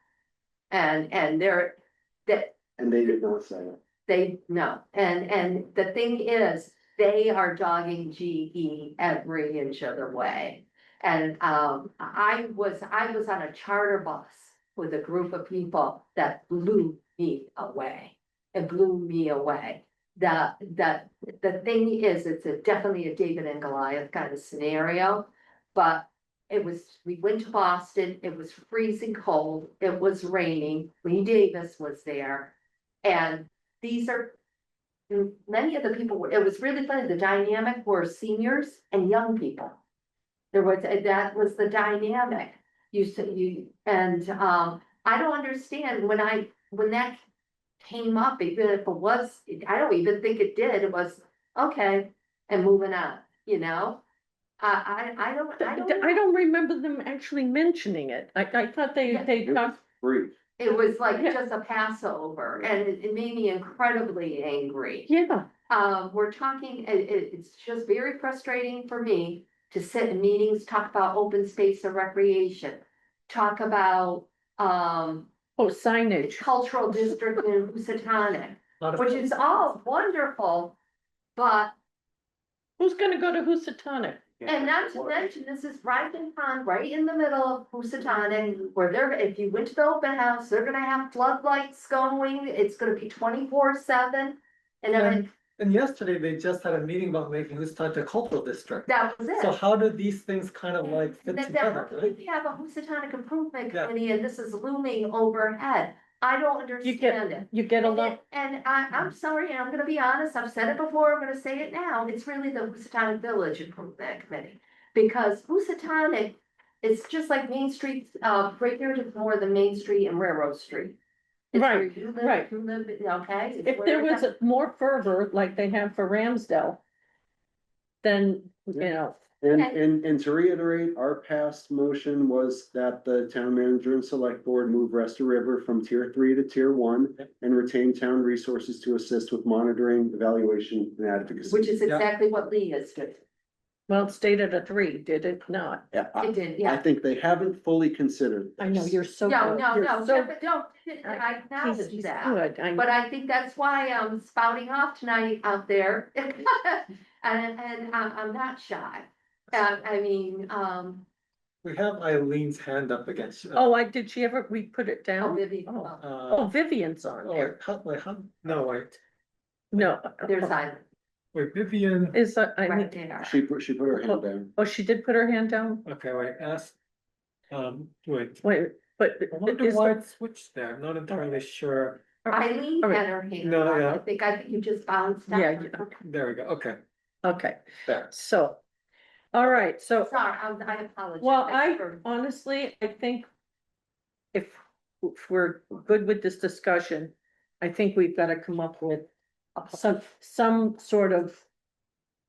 And And they did not say it. they, no, and the thing is, they are dogging GE every inch of the way. And, I was on a charter bus with a group of people that blew me away. It blew me away. The thing is, it's definitely a David and Goliath kind of scenario, but we went to Boston, it was freezing cold, it was raining, Lee Davis was there. And many of the people, it was really funny, the dynamic were seniors and young people. That was the dynamic. I don't understand when that came up, even if it was, I don't even think it did, it was, okay, and moving on, you know? I don't. I don't remember them actually mentioning it. I thought they It was talked. brief. It was like Yeah. just a Passover, and it made me incredibly angry. Yeah, We're talking, it's just very frustrating for me to sit in meetings, talk about open space and recreation. Talk about, oh, signage. cultural district in Housatonic, Not a- which is all wonderful. But, Who's gonna go to Housatonic? and not to mention, this is Brighton Pond, right in the middle of Housatonic, where if you went to the open house, they're gonna have floodlights going, it's gonna be 24/7. And then And yesterday, they just had a meeting about making this a cultural district. that was it. So how do these things kind of like fit That together, right? we have a Housatonic Improvement Yeah. Committee, and this is looming overhead. I don't understand it. You get a lot. And I'm sorry, and I'm gonna be honest, I've said it before, I'm gonna say it now, it's really the Housatonic Village Improvement Committee. Because Housatonic, it's just like Main Street, Great Barrington is more than Main Street and Railroad Street. It's where Right, you live, right. you live, okay? It's If where there was it's- more fervor like they have for Ramsdale, then, you know, And to reiterate, our past motion was that the town manager and select board move Rest of River from tier 3 to tier 1 and retain town resources to assist with monitoring, evaluation and advocacy. Which is exactly what Lee is doing. well, it stayed at a 3, did it not? Yeah, It did, I yeah. think they haven't fully considered. I know, this. you're so No, good. no, You're no, so- don't, I acknowledge He's that. good, I But know. I think that's why I'm spouting off tonight out there. And I'm not shy. I mean, We have Eileen's hand up against. Did she ever, we put it down? Vivi, Oh, Vivian's on there. No, wait, No. there's Island, wait, Vivian, Is, I right mean, there. She put her hand down. oh, she did put her hand down? okay, wait, wait. Wait, but I wonder is why the, it switched there, I'm not entirely sure. Eileen all right. had her hand No, up. yeah. I think you just bounced out. Yeah, There we go, okay, okay, there. so, all right, so. Sorry, I apologize. Well, I for- honestly, I think if we're good with this discussion, I think we've got to come up with some sort of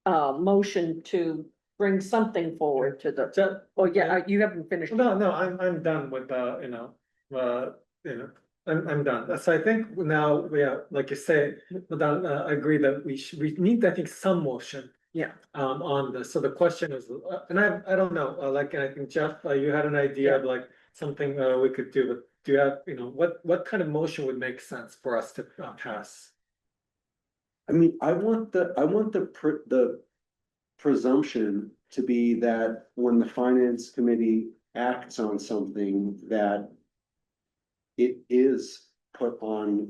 motion to bring something forward to the, oh, yeah, you haven't finished. No, I'm done with I'm done. So I think now we are, like you say, I agree that we need, I think, some motion. Yeah. On this. So the question is, and I don't know, like, I think Jeff, you had an idea of like something we could do, but do you have, what kind of motion would make sense for us to pass? I mean, I want the presumption to be that when the finance committee acts on something, that it is put on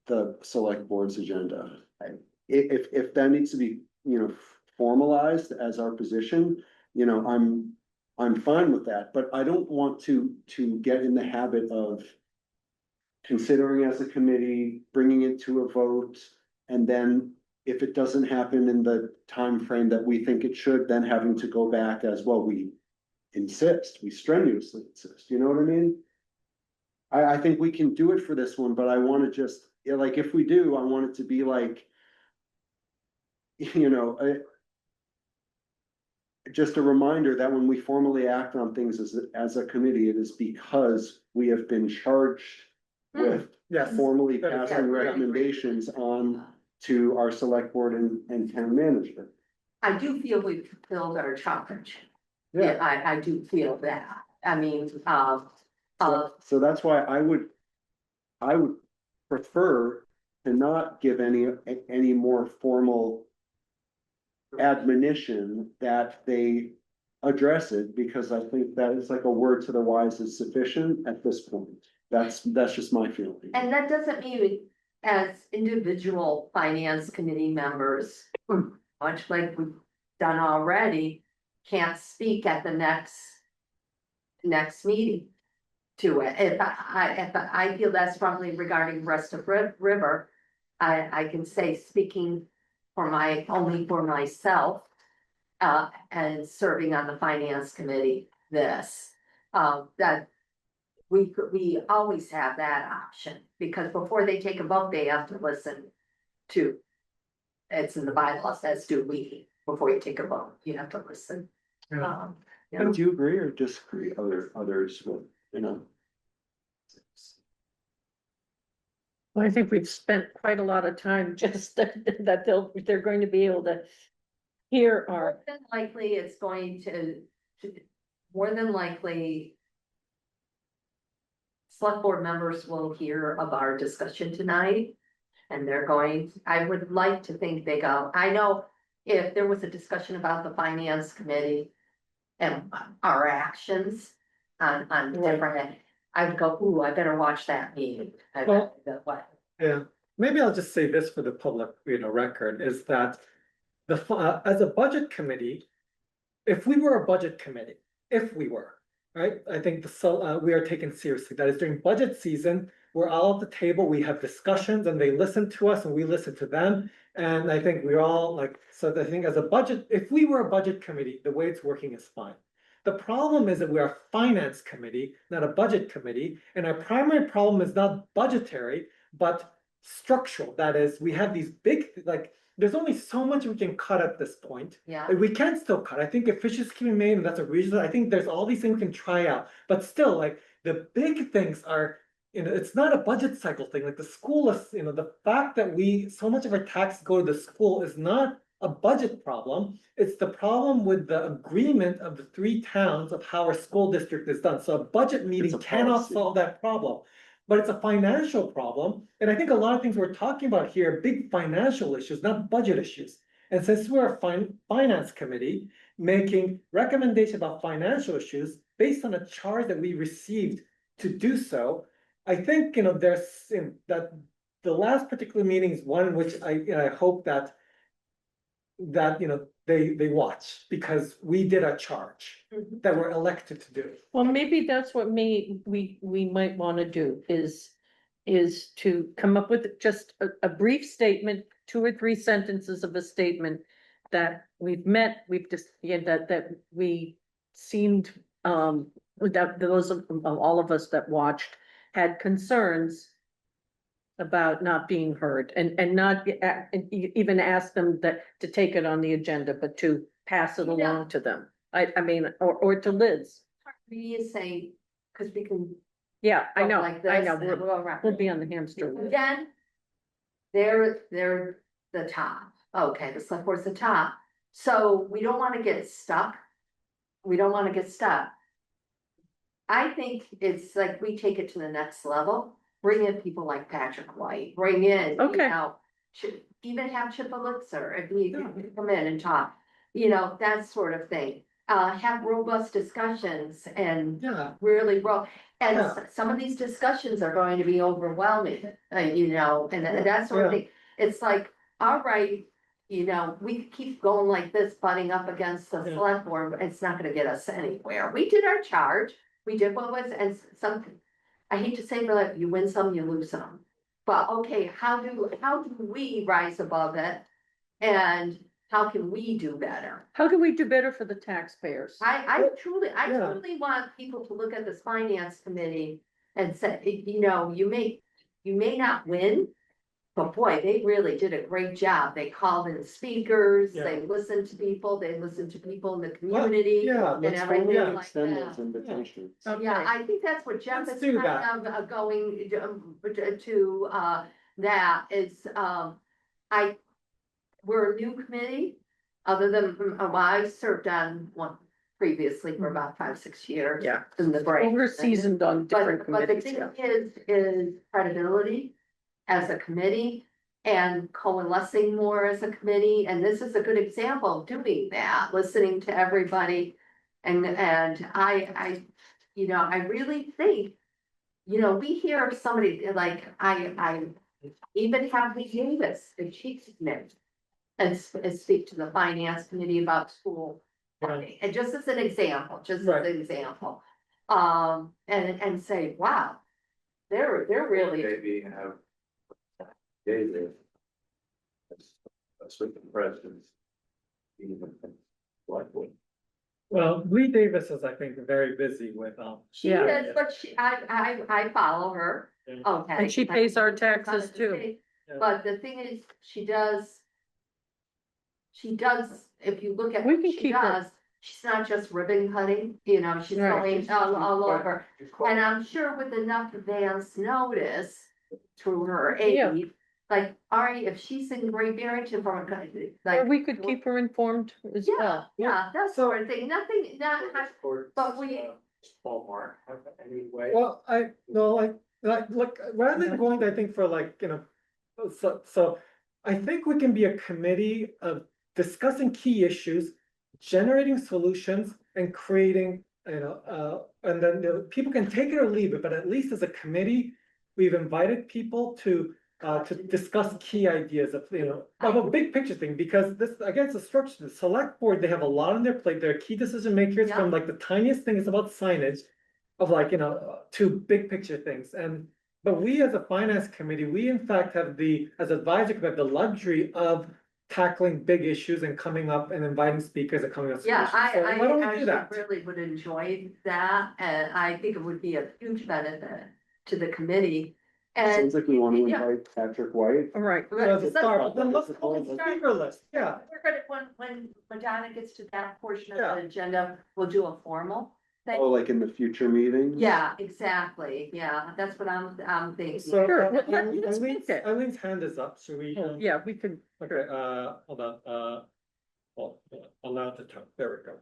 the select board's agenda. If that needs to be, formalized as our position, I'm fine with that, but I don't want to get in the habit of considering as a committee, bringing it to a vote, and then if it doesn't happen in the time frame that we think it should, then having to go back as well, we strenuously insist, you know what I mean? I think we can do it for this one, but I want to just, like, if we do, I want it to be like, just a reminder that when we formally act on things as a committee, it is because we have been charged with Yes. formally That is passing right. recommendations on to our select board and town manager. I do feel we've fulfilled our charge. Yeah, I do feel that. I mean, So that's why I would prefer to not give any more formal admonition that they address it, because I think that is like a word to the wise is sufficient at this point. That's just my feeling. and that doesn't mean as individual finance committee members, much like we've done already, can't speak at the next meeting to it. If I feel that strongly regarding Rest of River, I can say, speaking only for myself, and serving on the finance committee, that we always have that option, because before they take a vote, they have to listen to. It's in the bylaws, as do we, before you take a vote, you have to listen. Yeah. And do you agree or disagree, others with, Well, I think we've spent quite a lot of time just that they're going to be able to hear our, More than likely, it's going more than likely. Select board members will hear of our discussion tonight. And I would like to think they go, I know if there was a discussion about the finance committee. And our actions on different, I would go, ooh, I better watch that meeting. Yeah, maybe I'll just say this for the public, record, is that as a budget committee, if we were a budget committee, right, I think we are taken seriously. That is, during budget season, we're all at the table, we have discussions, and they listen to us and we listen to them. And I think we're all like, so I think if we were a budget committee, the way it's working is fine. The problem is that we're a finance committee, not a budget committee, and our primary problem is not budgetary, but structural. That is, we have these big, like, there's only so much we can cut at this point. Yeah, Like, we can still cut. I think efficiency can be made, and that's a reason. I think there's all these things we can try out, but still, like, the big things are, it's not a budget cycle thing. Like the school is, the fact that so much of our taxes go to the school is not a budget problem. It's the problem with the agreement of the three towns of how our school district is done. So a budget meeting a cannot policy. solve that problem. But it's a financial problem, and I think a lot of things we're talking about here are big financial issues, not budget issues. And since we're a finance committee making recommendations about financial issues based on a charge that we received to do so, I think, there's, that the last particular meeting is one in which I hope that they watch, because we did a charge Mhm. that we're elected to do. Well, maybe that's what we might wanna do is to come up with just a brief statement, 2 or 3 sentences of a statement that we've just, that we seemed, that those of all of us that watched had concerns about not being heard, and not even ask them to take it on the agenda, but to pass it Yeah. along to them. I mean, or to Liz. we say, cause we can. Yeah, I go know, like I this know, and then we'll go around. we'll be on the hamster wheel. Again, they're the top. Okay, the select board's the top. So we don't wanna get stuck. We don't wanna get stuck. I think it's like we take it to the next level, bring in people like Patrick White, bring in, you Okay. know, even have Chip Elixir, if he Yeah. can come in and talk, that sort of thing. Have robust discussions and Yeah, really and Yeah. some of these discussions are going to be overwhelming, and that sort of Yeah. thing. It's like, all right, we could keep going like this, butting up against the Yeah. select board, but it's not gonna get us anywhere. We did our charge, we did what was, and I hate to say, but you win some, you lose some. But okay, how do we rise above it? And how can we do better? How can we do better for the taxpayers? I truly Yeah. want people to look at this finance committee and say, you may not win. But boy, they really did a great job. They called in speakers, Yeah. they listened to people in the community. yeah, And Let's everything formally like extend that. those invitations. Okay. Yeah, I think that's what Jeff Let's is do kind of going to, that is, we're a new committee. Other than, I served on one previously for about 5-6 years. Yeah. In the break. We're seasoned on different But the committees, thing yeah. is credibility as a committee and coalescing more as a committee, and this is a good example of doing that, listening to everybody. And I really think, we hear of somebody like, I even have the Davis, the chief's committee. And speak to the finance committee about school funding, and just as an example, and say, wow. They're really, Maybe have. David. That's with the presidents. Even like what? well, Lee Davis is, I think, very busy with, she Yeah. is, but I follow her, Yeah. okay. And she pays our taxes too. But the thing is, she does, if you look at We what can she keep her- does, she's not just ribbon cutting, she's Right. going all over. And I'm sure with enough advance notice through her Yeah. aide, like Ari, if she's in Great Barrington for Or like. we could keep her informed as Yeah, well. yeah, that sort of thing, nothing, but we. Ballpark, anyway. well, look, rather than going, I think, for so I think we can be a committee of discussing key issues, generating solutions, and creating, and then people can take it or leave it, but at least as a committee, we've invited people to discuss key ideas of a big picture thing, because this, again, it's a structure. The select board, they have a lot on their plate. They're key decision makers, from like the tiniest thing is about signage of to big picture things. But we as a finance committee, we in fact have as advisory, we have the luxury of tackling big issues and coming up and inviting speakers and coming up. with Yeah, solutions. So why don't we do actually that? really would enjoy that, and I think it would be a huge benefit to the committee. And Sounds like we want to yeah. invite Patrick White. All right. As a start, then let's Let's call the speaker list, yeah. we're gonna, when Madonna gets to that portion of Yeah. the agenda, we'll do a formal thing. Oh, like in the future meetings? Yeah, exactly, yeah, that's what I'm thinking. So Sure, let's Eileen's, pick it. Eileen's hand is up, should we? Yeah, we could. Okay, hold on, well, allow the talk, there we go.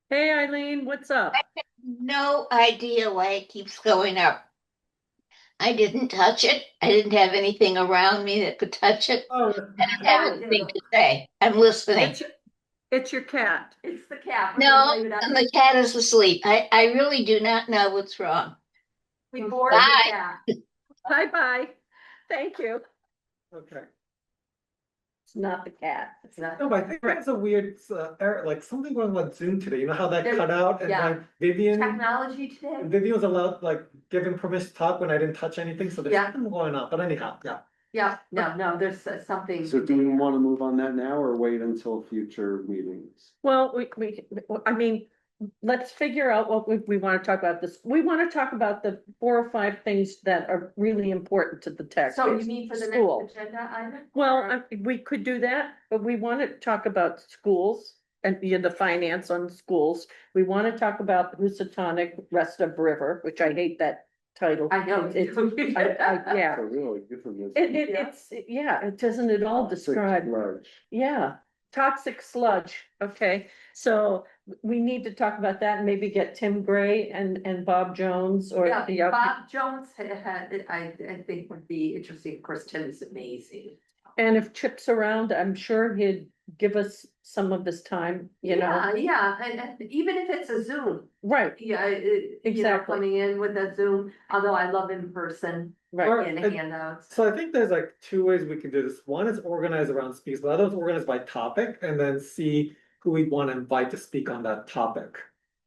Hey, Eileen, what's up? No idea why it keeps going up. I didn't touch it. I didn't have anything around me that could touch it. Oh, I don't have anything to say. I'm listening. It's your cat. It's the cat. We're No, gonna blame it on and the cat is asleep. I really do not know what's wrong. We bored the Bye. cat. Bye-bye. Thank you. okay. It's not the cat. It's not. No, but I think that's a weird, error, like something going on Zoom today, you know how that There- cut out and yeah. then Vivian. Technology today. Vivian was allowed, like, given permission to talk when I didn't touch anything, so there's Yeah. something going on, but anyhow, yeah. Yeah, no, there's something. So do we want to move on that now or wait until future meetings? Well, I mean, let's figure out what we want to talk about this. We want to talk about the 4 or 5 things that are really important to the tax. So you mean for the School. next agenda item? Well, we could do that, but we want to talk about schools and the finance on schools. We want to talk about Housatonic Rest of River, which I hate that title. I know. It's, yeah. So really, euphemism. It doesn't it all describe, Large. yeah, toxic sludge, okay. So we need to talk about that and maybe get Tim Gray and Bob Jones or. Yeah, Bob Jones I think would be interesting. Of course, Tim is amazing. And if Chip's around, I'm sure he'd give us some of his time, you know, Yeah, and even if it's a Zoom, right, yeah, Exactly. coming in with a Zoom, although I love in person right. Or- and and- handouts. So I think there's like 2 ways we can do this. One is organize around speaks, the other is organize by topic and then see who we'd want to invite to speak on that topic.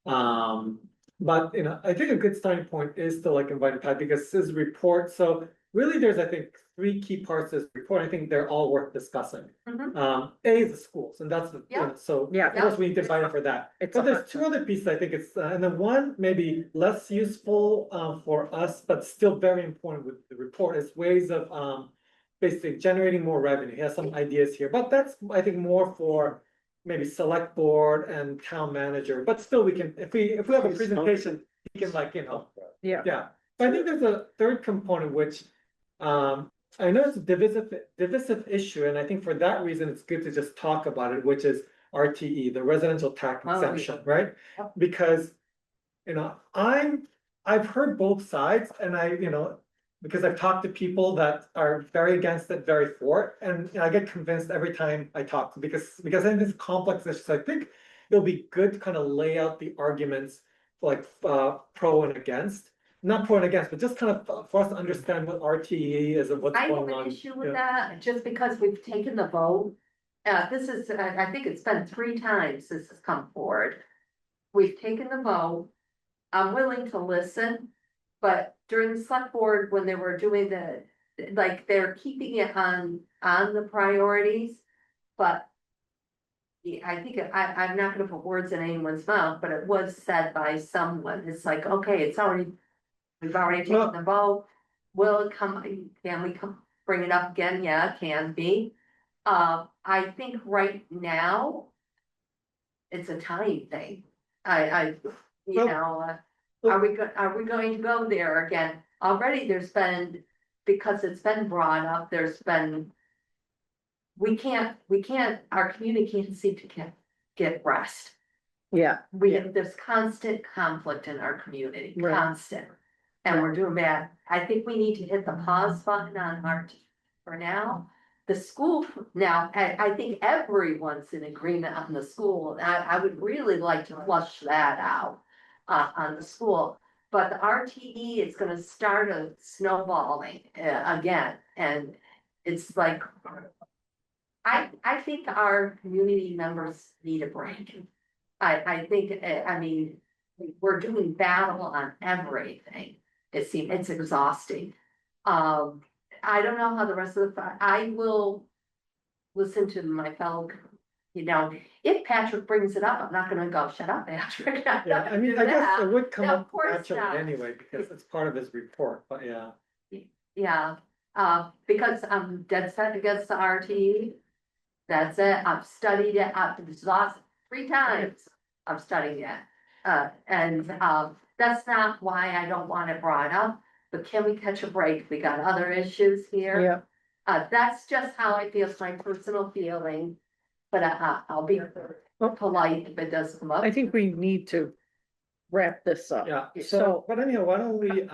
But I think a good starting point is to like invite Pat because his report, so really there's, I think, 3 key parts to this report. I think they're all worth discussing. Mhm. A is the schools, and that's Yeah. so Yeah. of course we need to invite him for that. It's But a there's hot 2 other pieces I think it's, and then one maybe less useful for us, but still very important with the report is ways of basically generating more revenue. He has some ideas here, but that's, I think, more for maybe select board and town manager, but still we can, if we have a presentation, we can Yeah, yeah. But I think there's a third component, which I know it's a divisive issue, and I think for that reason, it's good to just talk about it, which is RTE, the residential tax Oh, yeah. exemption, right? Yep. Because, I've heard both sides and because I've talked to people that are very against it, very for it, and I get convinced every time I talk, because I think it's complex issues. I think it'll be good to kind of lay out the arguments like pro and against. Not pro and against, but just kind of for us to understand what RTE is and what's I have going an on. issue with Yeah. that, just because we've taken the vote. This is, I think it's been 3 times this has come forward. We've taken the vote. I'm willing to listen, but during the select board, when they were doing they're keeping it on the priorities, but yeah, I think I'm not gonna put words in anyone's mouth, but it was said by someone. It's like, okay, we've already Well- taken the vote. Will it come, can we bring it up again? Yeah, it can be. I think right now. It's a time thing. Well- Are we going to go there again? Already there's been, because it's been brought up, there's been. We can't, our community can't seem to get rest. yeah, There's constant conflict in our community, Right. constant. And we're doing bad. I think we need to hit the pause button on March for now. The school, now, I think everyone's in agreement on the school. I would really like to flush that out on the school. But the RTE is gonna start snowballing again, and it's like. I think our community members need a break. I think, we're doing battle on everything. It's exhausting. I don't know how the rest of I will listen to my fellow, you know, if Patrick brings it up, I'm not gonna go, shut up, Patrick. I'm Yeah, not I gonna mean, do I guess that. it would come No, of up course naturally not. anyway, because it's part of his report, but yeah. Yeah, because I'm dead set against the RTE. That's it, I've studied it, this last 3 times, I've studied it. That's not why I don't want it brought up, but can we catch a break? We got other issues here. Yeah, That's just how I feel, it's my personal feeling, but I'll be polite if it does come up. I think we need to wrap this up. Yeah, So- so, but anyhow, why don't we,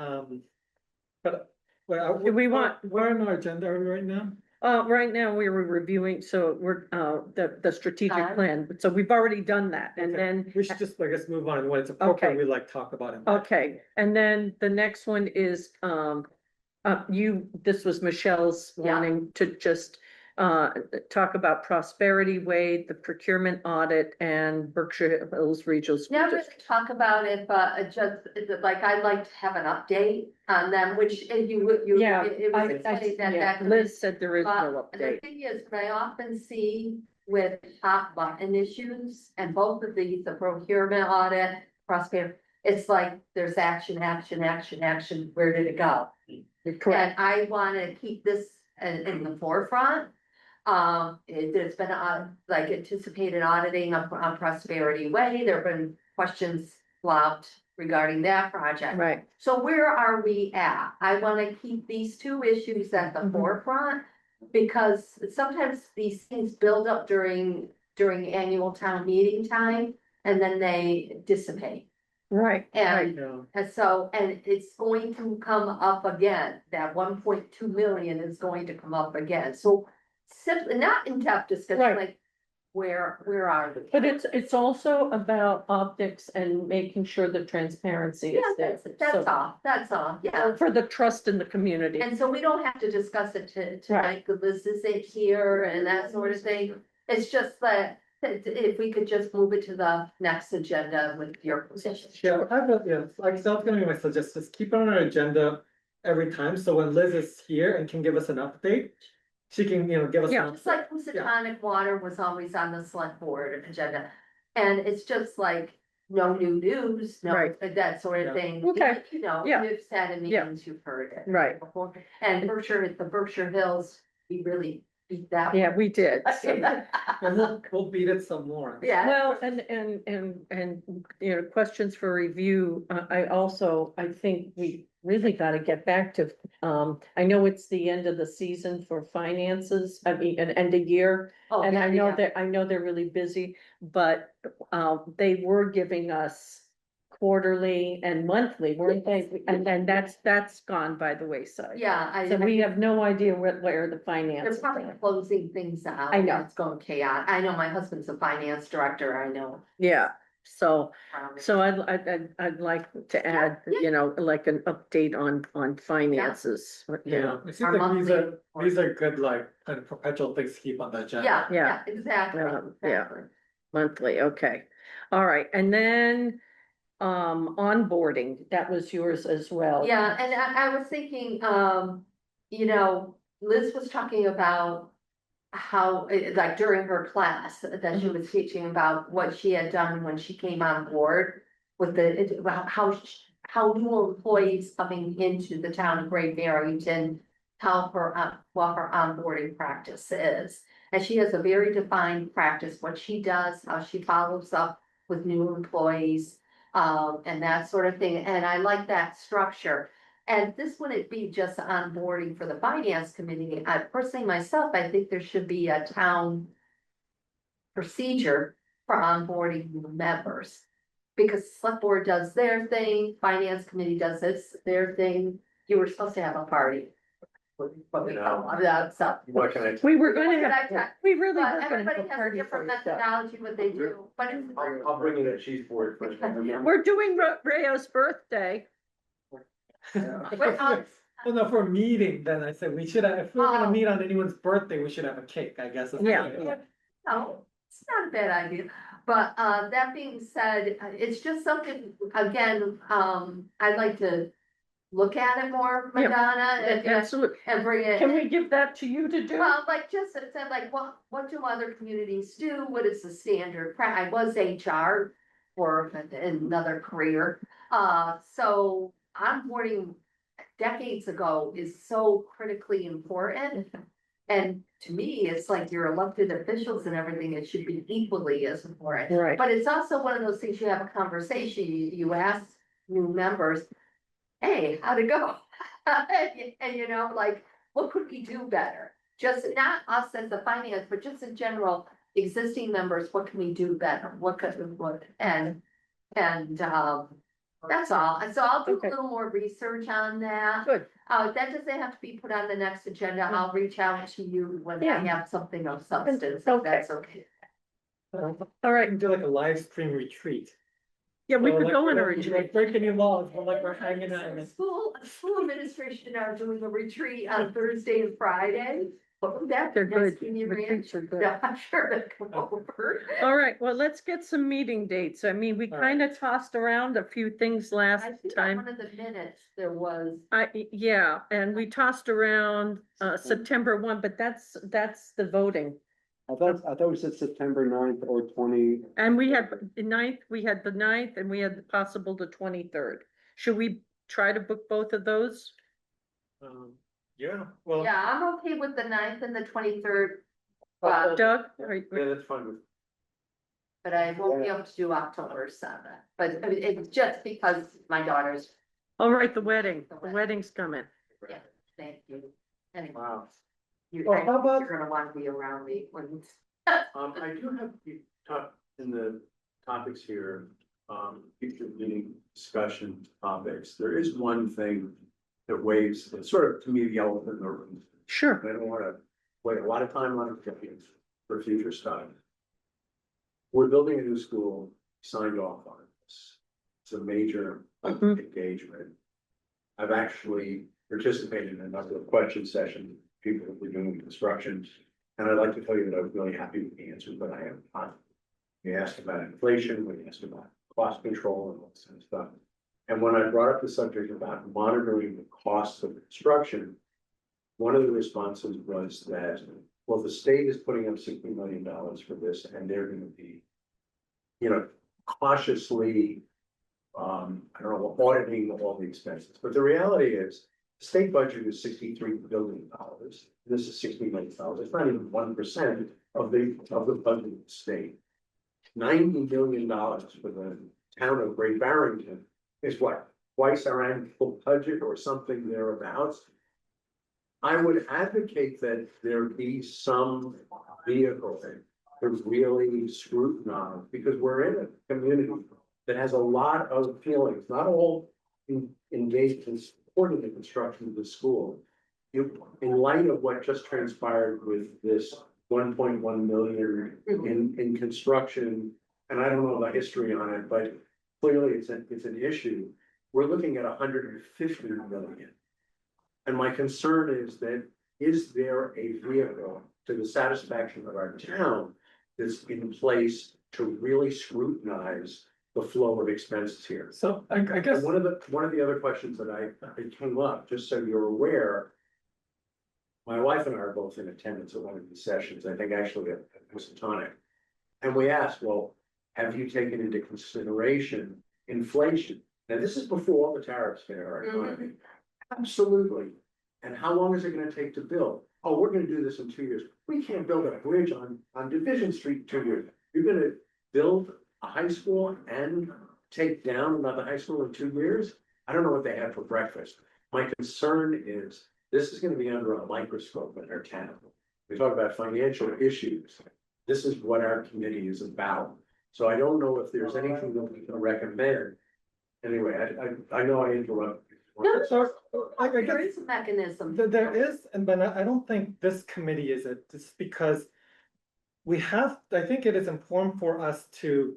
but, well, Do we want- where on our agenda are we right now? Right now we were reviewing, so we're, the strategic Time. plan, so we've already done that, and Okay. then. We should just, I guess, move on, and when it's appropriate, Okay. we like talk about it. Okay, and then the next one is, this was Michelle's Yeah. wanting to just, talk about Prosperity Way, the procurement audit, and Berkshire Hills Regional. School Never District. talk about it, but it just, like, I'd like to have an update on them, which if you would, Yeah, it was explained that yeah, that. Liz said there is no But the update. thing is, what I often see with hot button issues, and both of these, the procurement audit, prosperity, it's like there's action, action, action, action, where did it go? Correct, And I wanna keep this in the forefront. There's been like anticipated auditing on Prosperity Way, there have been questions flopped regarding that project. right, So where are we at? I wanna keep these two issues at the Mhm. forefront. Because sometimes these things build up during annual town meeting time, and then they dissipate. right, right. And Yeah, and it's going to come up again, that 1.2 million is going to come up again, so simply, not in depth discussion, Right. like, where are we? But it's also about optics and making sure the transparency Yeah, is there. that's all, yeah. For the trust in the community. And so we don't have to discuss it tonight, because this isn't here and that sort of thing. It's just that if we could just move it to the next agenda with your position. yeah, I will, yeah, like, so that's gonna be my suggestion, just keep it on our agenda every time, so when Liz is here and can give us an update, she can, give us. Yeah. an Just like update. Housatonic Water was always on the select board agenda, and it's just like, no new news, no, Right. that sort Yeah. of thing. Okay. You've sat in Yeah. meetings, you've heard it. Right. Before, and the Berkshire Hills, we really beat that. Yeah, we did. And we'll beat it some more. Yeah. Well, and, questions for review, I think we really gotta get back to, I know it's the end of the season for finances, I mean, an end of year. Oh, And yeah, I know they're really busy, but, they were giving us quarterly and monthly, weren't they? And then that's gone by the wayside. Yeah, So we have no idea where the They're finances probably are. closing things out. I know. It's going chaotic. I know my husband's a finance director, I know. Yeah, so. um, So I'd like to add, like an update on finances, Yeah, it seems Our like monthly these are good, like, kind of perpetual things to keep on the agenda. Yeah, Yeah. exactly, Yeah. exactly. monthly, okay. All right, and then, onboarding, that was yours as well. Yeah, and I was thinking, Liz was talking about how, like during her class that she was teaching about what she had done when she came on board with how new employees coming into the town of Great Barrington, what her onboarding practice is. And she has a very defined practice, what she does, how she follows up with new employees, and that sort of thing, and I like that structure. And this wouldn't be just onboarding for the finance committee. I personally myself, I think there should be a town procedure for onboarding new members. Because select board does their thing, finance committee does their thing, you were supposed to have a party. But we don't have that stuff. What can I? We were gonna What have, can I tell- we really But were gonna everybody have a has a party for different you, so. methodology what they do, but it's. I'll bring in a cheese board for. We're doing Rayo's birthday. Well, no, for a meeting, then I said we should have, if we're Oh. gonna meet on anyone's birthday, we should have a cake, I guess. is the Yeah. idea. No, it's not a bad idea, but that being said, it's just something, again, I'd like to look at it more, Yeah. Madonna, Absolutely. and bring it. Can we give that to you to do? Well, like, just, it said like, what do other communities do? What is the standard? I was HR for another career. So onboarding decades ago is so critically important. And to me, it's like your elected officials and everything, it should be equally as important. Right. But it's also one of those things, you have a conversation, you ask new members, hey, how'd it go? And you know, like, what could we do better? Just not us as the finance, but just in general, existing members, what can we do better? That's all. And so I'll do Okay. a little more research on that. Good. That doesn't have to be put on the next agenda. I'll reach out to you when I Yeah. have something of substance, if Okay. that's okay. All We right. can do like a live stream retreat. Yeah, we Or could like go on a we're- retreat. Like breaking new laws, but like we're hanging out in The this. school administration are doing a retreat on Thursday and Friday. But that, They're that's good. in your Retreats are good. Yeah, I'm sure they'll come over. All right, well, let's get some meeting dates. I mean, we All right. kind of tossed around a few things last I think on time. one of the minutes, there was, Yeah, and we tossed around September 1, but that's the voting. I thought we said September 9th or 20. And we had the 9th, and we had the possible the 23rd. Should we try to book both of those? Yeah, well. yeah, I'm okay with the 9th and the 23rd, Doug? Yeah, that's fine with. but I won't be able to do October 7th. But I mean, it's just because my daughter's, All right, the wedding's coming. thank you. Anyway, Wow. Well, how about- you're gonna want to be around me when. I do have the top in the topics here, future meeting discussion topics. There is one thing that weighs, it's sort of to me, the elephant in the room. Sure. I don't wanna wait a lot of time on it for future stuff. We're building a new school, signed off on this. It's a major Mhm. engagement. I've actually participated in a number of question sessions, people who were doing construction. And I'd like to tell you that I was really happy with the answers that I have gotten. We asked about inflation, we asked about cost control and all this kind of stuff. And when I brought up the subject about monitoring the costs of construction, one of the responses was that, well, the state is putting up $60 million for this, and they're gonna be, you know, cautiously, I don't know, auditing all the expenses. But the reality is, the state budget is $63 billion. This is $60 million. It's not even 1% of the budget of the state. $90 million for the town of Great Barrington is what, twice our annual budget or something thereabouts. I would advocate that there be some vehicle to really scrutinize, because we're in a community that has a lot of feelings, not all engaged in supporting the construction of the school. In light of what just transpired with this 1.1 million in construction, and I don't know the history on it, but clearly it's an issue. We're looking at 150 million. And my concern is there a vehicle to the satisfaction of our town that's in place to really scrutinize the flow of expenses here? So I guess. And one of the other questions that it came up, just so you're aware. My wife and I are both in attendance at one of these sessions, I think actually at Housatonic. And we asked, well, have you taken into consideration inflation? Now, this is before all the tariffs hit our economy. Absolutely. And how long is it gonna take to build? Oh, we're gonna do this in 2 years. We can't build a bridge on Division Street in 2 years. You're gonna build a high school and take down another high school in 2 years? I don't know what they had for breakfast. My concern is, this is gonna be under a microscope in our town. We talk about financial issues. This is what our committee is about. So I don't know if there's anything that we can recommend. Anyway, I know I interrupted. No, So I There guess is a mechanism. there is, and but I don't think this committee is it, just because. I think it is important for us to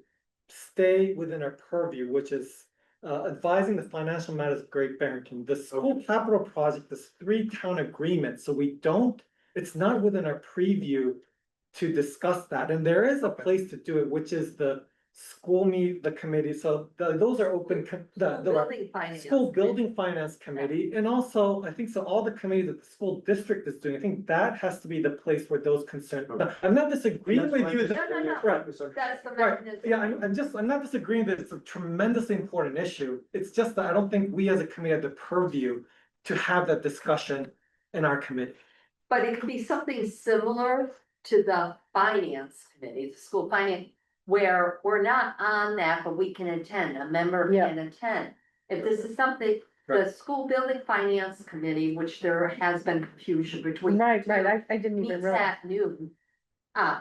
stay within our purview, which is advising the financial matters of Great Barrington, the school capital project, this 3 town agreement, so we don't, it's not within our preview to discuss that, and there is a place to do it, which is the the committee, so those are open, the Building finance. school building finance committee, and also, I think so, all the committees that the school district is doing, I think that has to be the place where those concerns. I'm not disagreeing with you. No, no, no. Right, That's the right, mechanism. yeah, I'm not disagreeing that it's a tremendously important issue, it's just that I don't think we as a committee have the purview to have that discussion in our committee. But it could be something similar to the finance committee, the school finance, where we're not on that, but we can attend, a member Yeah. can attend. If this is something, the Right. school building finance committee, which there has been confusion between. Right, two, I didn't even Meets realize. at noon.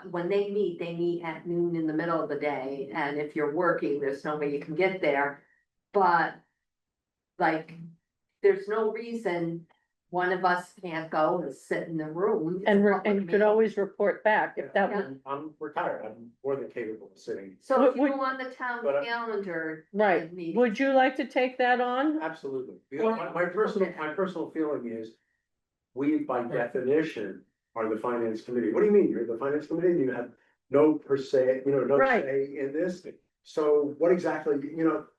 When they meet at noon in the middle of the day, and if you're working, there's no way you can get there. But like, there's no reason one of us can't go and sit in the room. It's a And public and could meeting. always report back if that was, I'm retired, I'm more than capable of sitting. So if you Would- go on the town But I- calendar. right, meeting- would you like to take that on? Absolutely. Well- My personal feeling is, we by definition are the finance committee. What do you mean? You're the finance committee? You have no per se, no Right. say in this. So what exactly,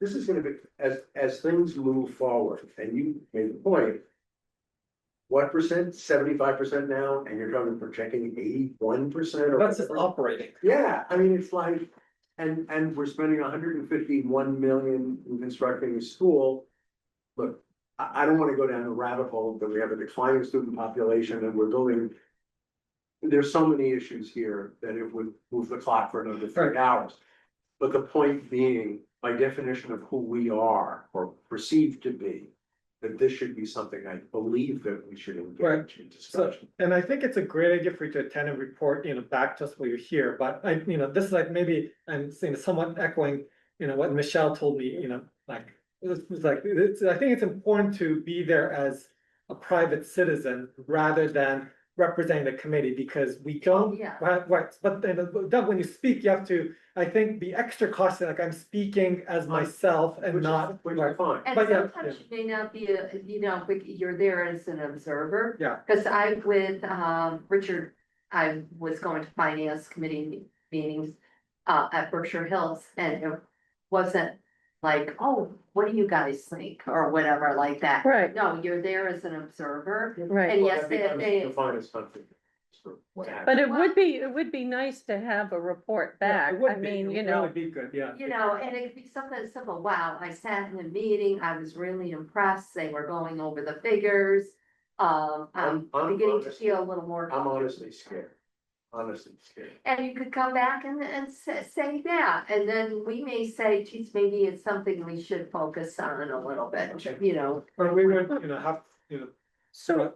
this is gonna be, as things move forward, and you made the point. What percent? 75% now, and you're talking for checking 81% or. That's just operating. Yeah, I mean, it's like, and we're spending 151 million in constructing a school. Look, I don't wanna go down the rabbit hole that we have a declining student population and we're building. There's so many issues here that it would move the clock for another 3 hours. But the point being, by definition of who we are or perceived to be, that this should be something I believe that we should engage in So, discussion. and I think it's a great idea for you to attend and report, back to us while you're here, but this is like, maybe I'm saying somewhat echoing, what Michelle told me, like. It was like, I think it's important to be there as a private citizen rather than representing the committee, because we don't. Yeah. Right, but then, Doug, when you speak, you have to, I think, be extra cautious, like I'm speaking as myself and Which not. is Right. fine. And But yeah, sometimes you may not be but you're there as an observer. Yeah. Cause I with Richard, I was going to finance committee meetings at Berkshire Hills, and it wasn't like, oh, what do you guys think, or whatever like that. Right. No, you're there as an observer, Right, and Well, yes, that becomes they. the finest country. For what happened. but it would be nice to have a report Yeah, back, it would I be- mean, it would really be good, yeah. And it could be something simple, wow, I sat in a meeting, I was really impressed, they were going over the figures. I'm I'm beginning to honestly- feel a little more. I'm honestly scared. Honestly scared. And you could come back and say that, and then we may say, geez, maybe it's something we should focus on a little bit, Or we would, have, so.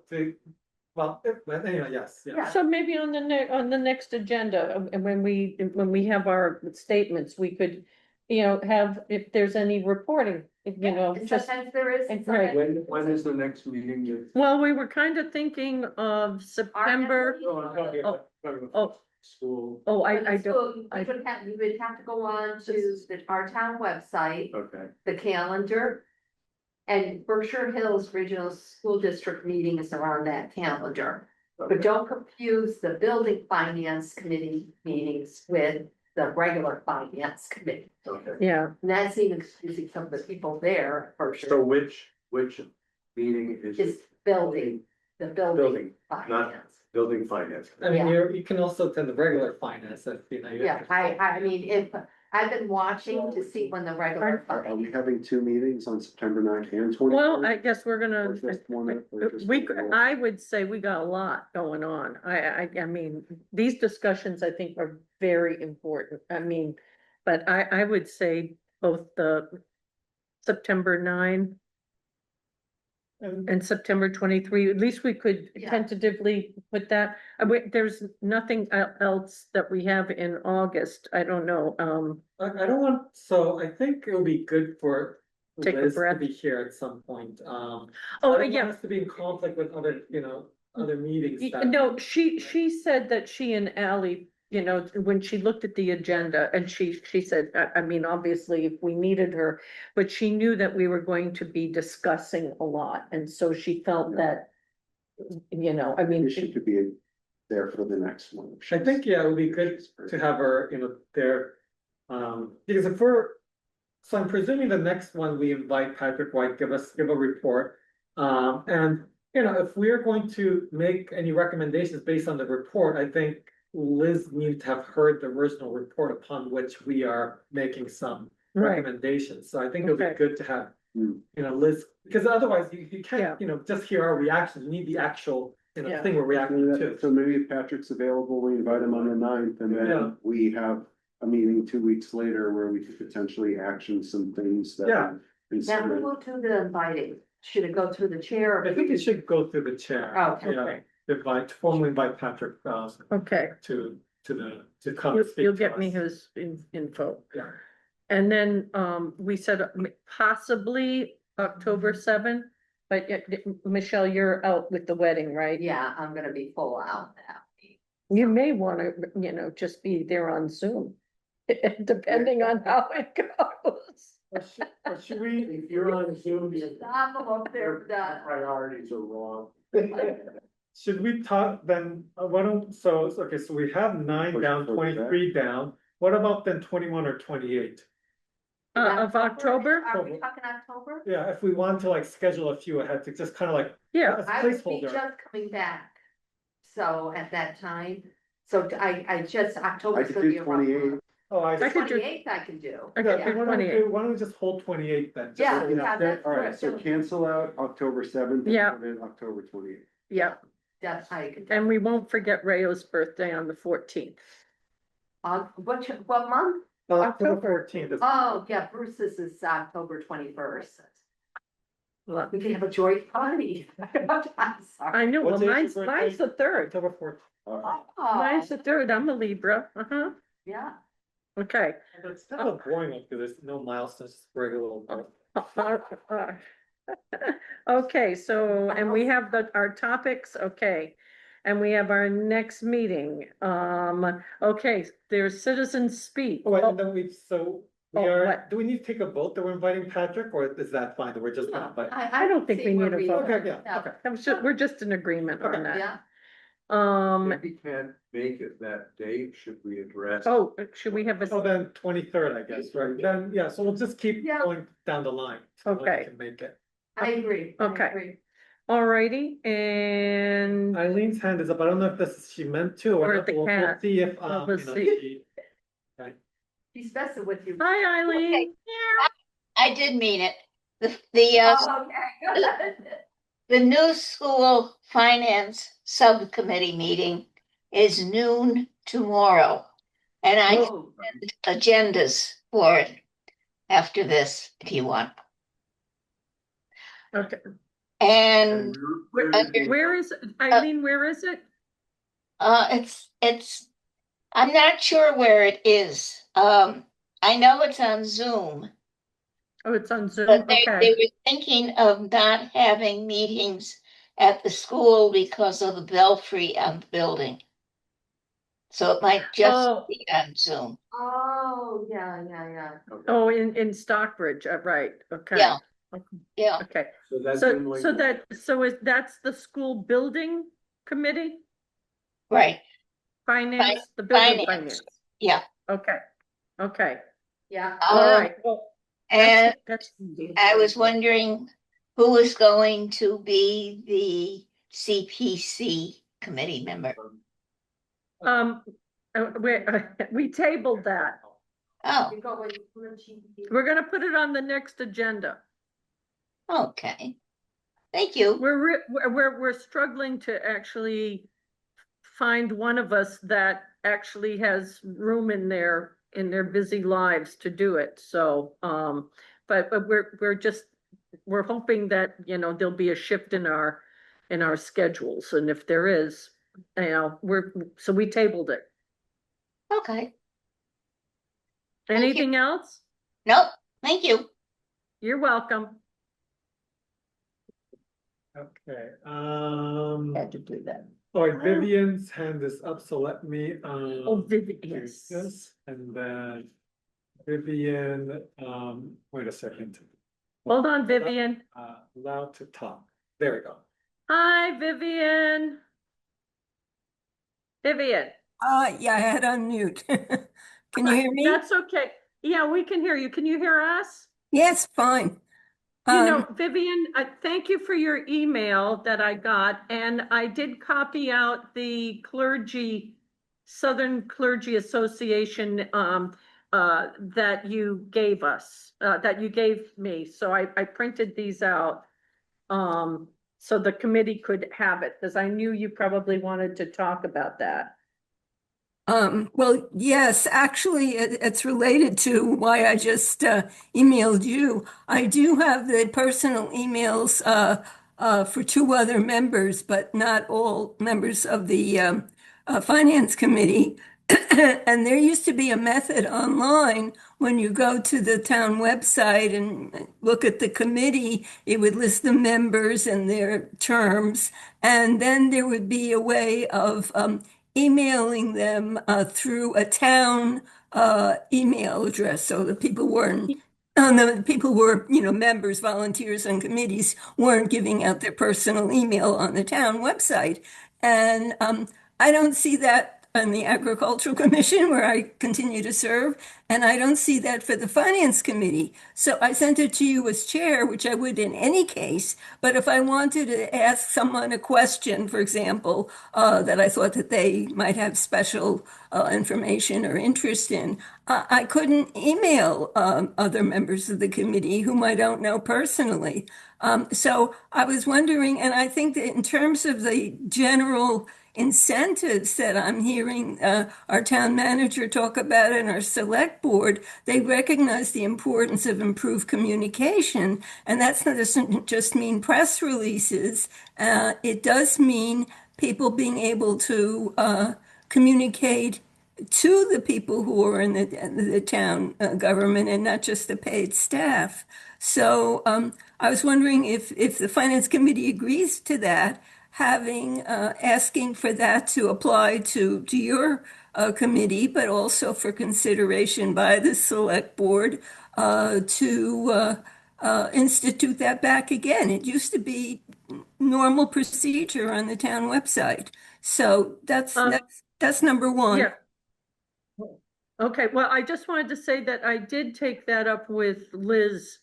Well, but anyway, yes, yeah. Yeah. So maybe on the next agenda, and when we have our statements, we could, have, if there's any reporting, And just. sometimes there is. and sometimes- When is the next meeting? Well, we were kind of thinking of September, No, I'm talking about oh, school. oh, But I the don't, school- I- you would have to go on to our town website, Okay. the calendar. And Berkshire Hills Regional School District meetings are on that calendar. But don't confuse the building finance committee meetings with the regular finance committee. Okay. yeah, And that's even confusing some of the people there, for So sure, which meeting is? is building, the building Building, finance. building finance. I mean, Yeah. you can also attend the regular finance, if, you Yeah, have- I mean, if, I've been watching to see when the regular. Are we having two meetings on September 9th and 24th? well, I guess we're Or gonna. just one, or just We, one? I would say we got a lot going on. I mean, these discussions, I think, are very important. I mean, but I would say both the September 9 and September 23, at least we could Yeah. tentatively put that. There's nothing else that we have in August. I don't know. I don't want, so I think it would be good for Take a Liz to breath. be here at some point. I Oh, don't want yeah. us to be in conflict with other, other meetings. that- No, she said that she and Ally, when she looked at the agenda, and she said, I mean, obviously, if we needed her, but she knew that we were going to be discussing a lot, and so she felt that, I mean. She could be there for the next one. I think, yeah, it would be good to have her, there. Because so I'm presuming the next one we invite Patrick White, give a report. And, if we are going to make any recommendations based on the report, I think Liz needs to have heard the original report upon which we are making some Right. recommendations. So I think it'll be Okay. good to have, Hmm. Liz, because otherwise you Yeah. can't, just hear our reactions. You need the actual, Yeah. thing we're reacting to. So maybe if Patrick's available, we invite him on the 9th, and Yeah. then we have a meeting 2 weeks later where we could potentially action some things that. Yeah. we Now, who considered. will do the inviting? Should it go through the chair? or- I think it should go through the chair. Oh, okay. Formally invite Patrick, Okay, to come speak you'll to get me us. his info. Yeah. And then, we said possibly October 7th, but Michelle, you're out with the wedding, right? Yeah, I'm gonna be full out now. You may wanna, just be there on Zoom, depending on how it goes. Or should we, if you're on Zoom, I'm up there, done. Priorities are wrong. should we talk then, why don't, so we have 9 Push down, forward that. 23 down. What about then 21 or 28? Of October? Are we talking October? Yeah, if we want to like schedule a few ahead to just kind of like, Yeah, as a I would be placeholder. just coming back. So at that time, so I just, I October's could gonna be do a rough 28. month. Oh, I I could do- 28th I can do. I could Yeah, do why don't we 28. why don't we just hold 28 then? just Yeah, so we have- yeah, that's All right, correct. so cancel out October 7th. Yeah. And then October 28th. yeah, That's how you can. and we won't forget Rayo's birthday on the 14th. What month? October 14th is. Oh, yeah, Bruce's is October 21st. Well, We can have a joint party. I'm sorry. I know, well, What day mine's is your birthday? the 3rd. October 14th. All right. Mine's Oh, the 3rd, I'm a Libra, yeah. okay. It's kind of a boring one because there's no milestones, just regular. Okay, so, and we have our topics, okay. And we have our next meeting, okay, there's citizen speak. Oh, wait, and then we Oh, what? do we need to take a vote that we're inviting Patrick, or is that fine, that we're just gonna invite? I don't think see we need where a vote. Okay, yeah, okay. We're just in agreement on that. Yeah, If we can't make it that day, should we address? Oh, should we have Oh, a, then 23rd, I guess, right? Then, yeah, so we'll just keep Yeah. going down the line. till we Okay. can make it. I agree. I Okay. agree. alrighty, and, Eileen's hand is up, I don't know if this is, she meant to, Or or the we'll cat. see if, We'll see. He's messing with you. hi Eileen. I did mean it. The Oh, okay. the new school finance subcommittee meeting is noon tomorrow. And I Oh, sent agendas for it after this, if you want. Okay, And where is, Eileen, where is it? it's I'm not sure where it is. I know it's on Zoom, Oh, it's on Zoom, but they okay, were thinking of not having meetings at the school because of the belfry on the building. So it might just Oh. be on Zoom. oh, yeah. oh, in Stockbridge, right, okay. Yeah. Yeah, Okay, So that's. so, been like- that's the school building committee, right. finance, the building Finance. finance, Yeah. okay, Yeah. alright, well. And That's. I was wondering who is going to be the CPC committee member. We tabled that, Oh, You're going. we're gonna put it on the next agenda. okay. Thank you. We're struggling to actually find one of us that actually has room in their busy lives to do it, so, but we're hoping that, there'll be a shift in our schedules, and if there is, so we tabled it. Okay. you. Anything else? Nope, thank you. You're welcome. Okay, Had to do that. all right, Vivian's hand is up, so let me, Oh, Vivian, do yes. this, and then Vivian, wait a second. Hold on, Vivian. Allowed to talk, there we go. Hi, Vivian. Vivian, Yeah, I had unmute. Can you hear me? That's okay. Yeah, we can hear you. Can you hear us? Yes, fine. You know, Vivian, thank you for your email that I got, and I did copy out the Southern Clergy Association, that you gave us, that you gave me. So I printed these out, so the committee could have it, because I knew you probably wanted to talk about that. Well, yes, actually, it's related to why I just emailed you. I do have the personal emails for two other members, but not all members of the Finance Committee. And there used to be a method online when you go to the town website and look at the committee, it would list the members and their terms. And then there would be a way of emailing them through a town email address, so the people weren't. The people were, members, volunteers, and committees weren't giving out their personal email on the town website. And I don't see that on the Agricultural Commission, where I continue to serve, and I don't see that for the Finance Committee. So I sent it to you as chair, which I would in any case. But if I wanted to ask someone a question, for example, that I thought that they might have special information or interest in, I couldn't email other members of the committee whom I don't know personally. So I was wondering, and I think that in terms of the general incentives that I'm hearing our town manager talk about and our select board, they recognize the importance of improved communication. And doesn't just mean press releases. It does mean people being able to communicate to the people who are in the town government and not just the paid staff. So I was wondering if the Finance Committee agrees to that, asking for that to apply to your committee, but also for consideration by the select board to institute that back again. It used to be normal procedure on the town website. So that's number one. Yeah. Okay, well, I just wanted to say that I did take that up with Liz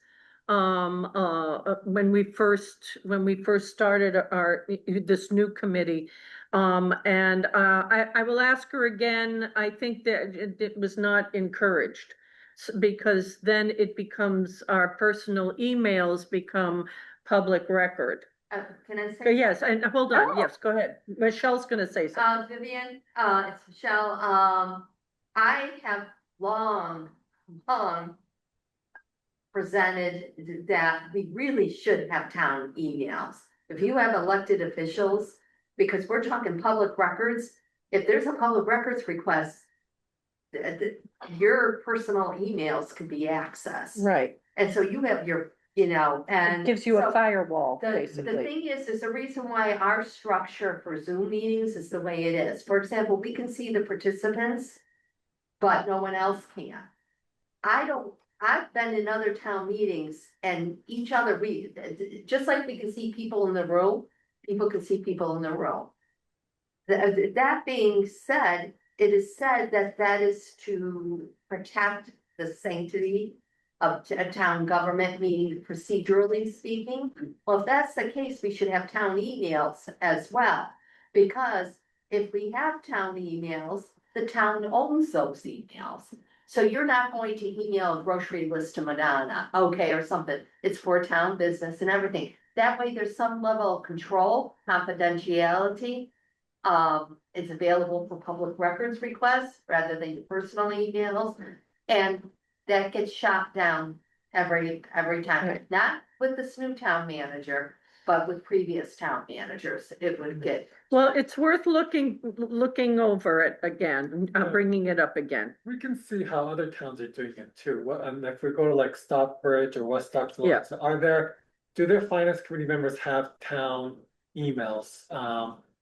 when we first started this new committee. And I will ask her again. I think that it was not encouraged, because then it becomes, our personal emails become public record. Can I say? Yes, and hold on, Oh. yes, go ahead. Michelle's gonna say something. Vivian, it's Michelle. I have long presented that we really should have town emails. If you have elected officials, because we're talking public records, if there's a public records request, your personal emails can be accessed. Right, And so you have your, and. it gives you so a firewall, The basically. thing is the reason why our structure for Zoom meetings is the way it is. For example, we can see the participants, but no one else can. I've been in other town meetings and just like we can see people in the room, people can see people in the room. That being said, it is said that is to protect the sanctity of a town government, meaning procedurally speaking. Well, if that's the case, we should have town emails as well. Because if we have town emails, the town owns those emails. So you're not going to email a grocery list to Madonna, okay, or something. It's for town business and everything. That way there's some level of control, confidentiality. It's available for public records requests rather than personal emails. And that gets shot down every time. Right. Not with this new town manager, but with previous town managers, it would get. Well, it's worth looking over it again, bringing it up again. We can see how other towns are doing it too. And if we go to like Stockbridge or West Stockton, Yeah. do their finance committee members have town emails?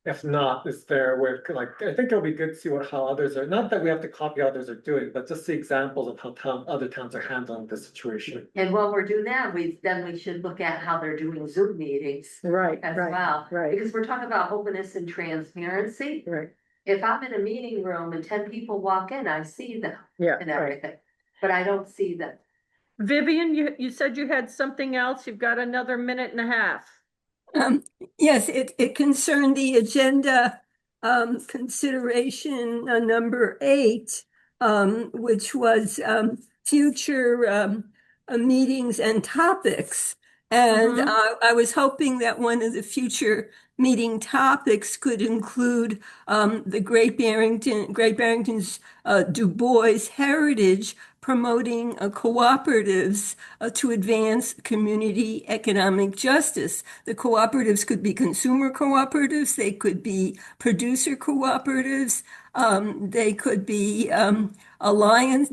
If not, is there where, like, I think it'll be good to see how others are, not that we have to copy how others are doing, but just see examples of how other towns are handling this situation. And when we're doing that, we should look at how they're doing Zoom meetings Right, as right, well. right, Because we're talking about openness and transparency. right. If I'm in a meeting room and 10 people walk in, I see them Yeah, and right. everything, but I don't see them. Vivian, you said you had something else. You've got another minute and a half. Um, yes, it concerned the agenda, consideration, number 8, which was, future, meetings and topics. And, Mhm. I was hoping that one of the future meeting topics could include, the Great Barrington's, Du Bois heritage, promoting, cooperatives, to advance community economic justice. The cooperatives could be consumer cooperatives, they could be producer cooperatives, they could be,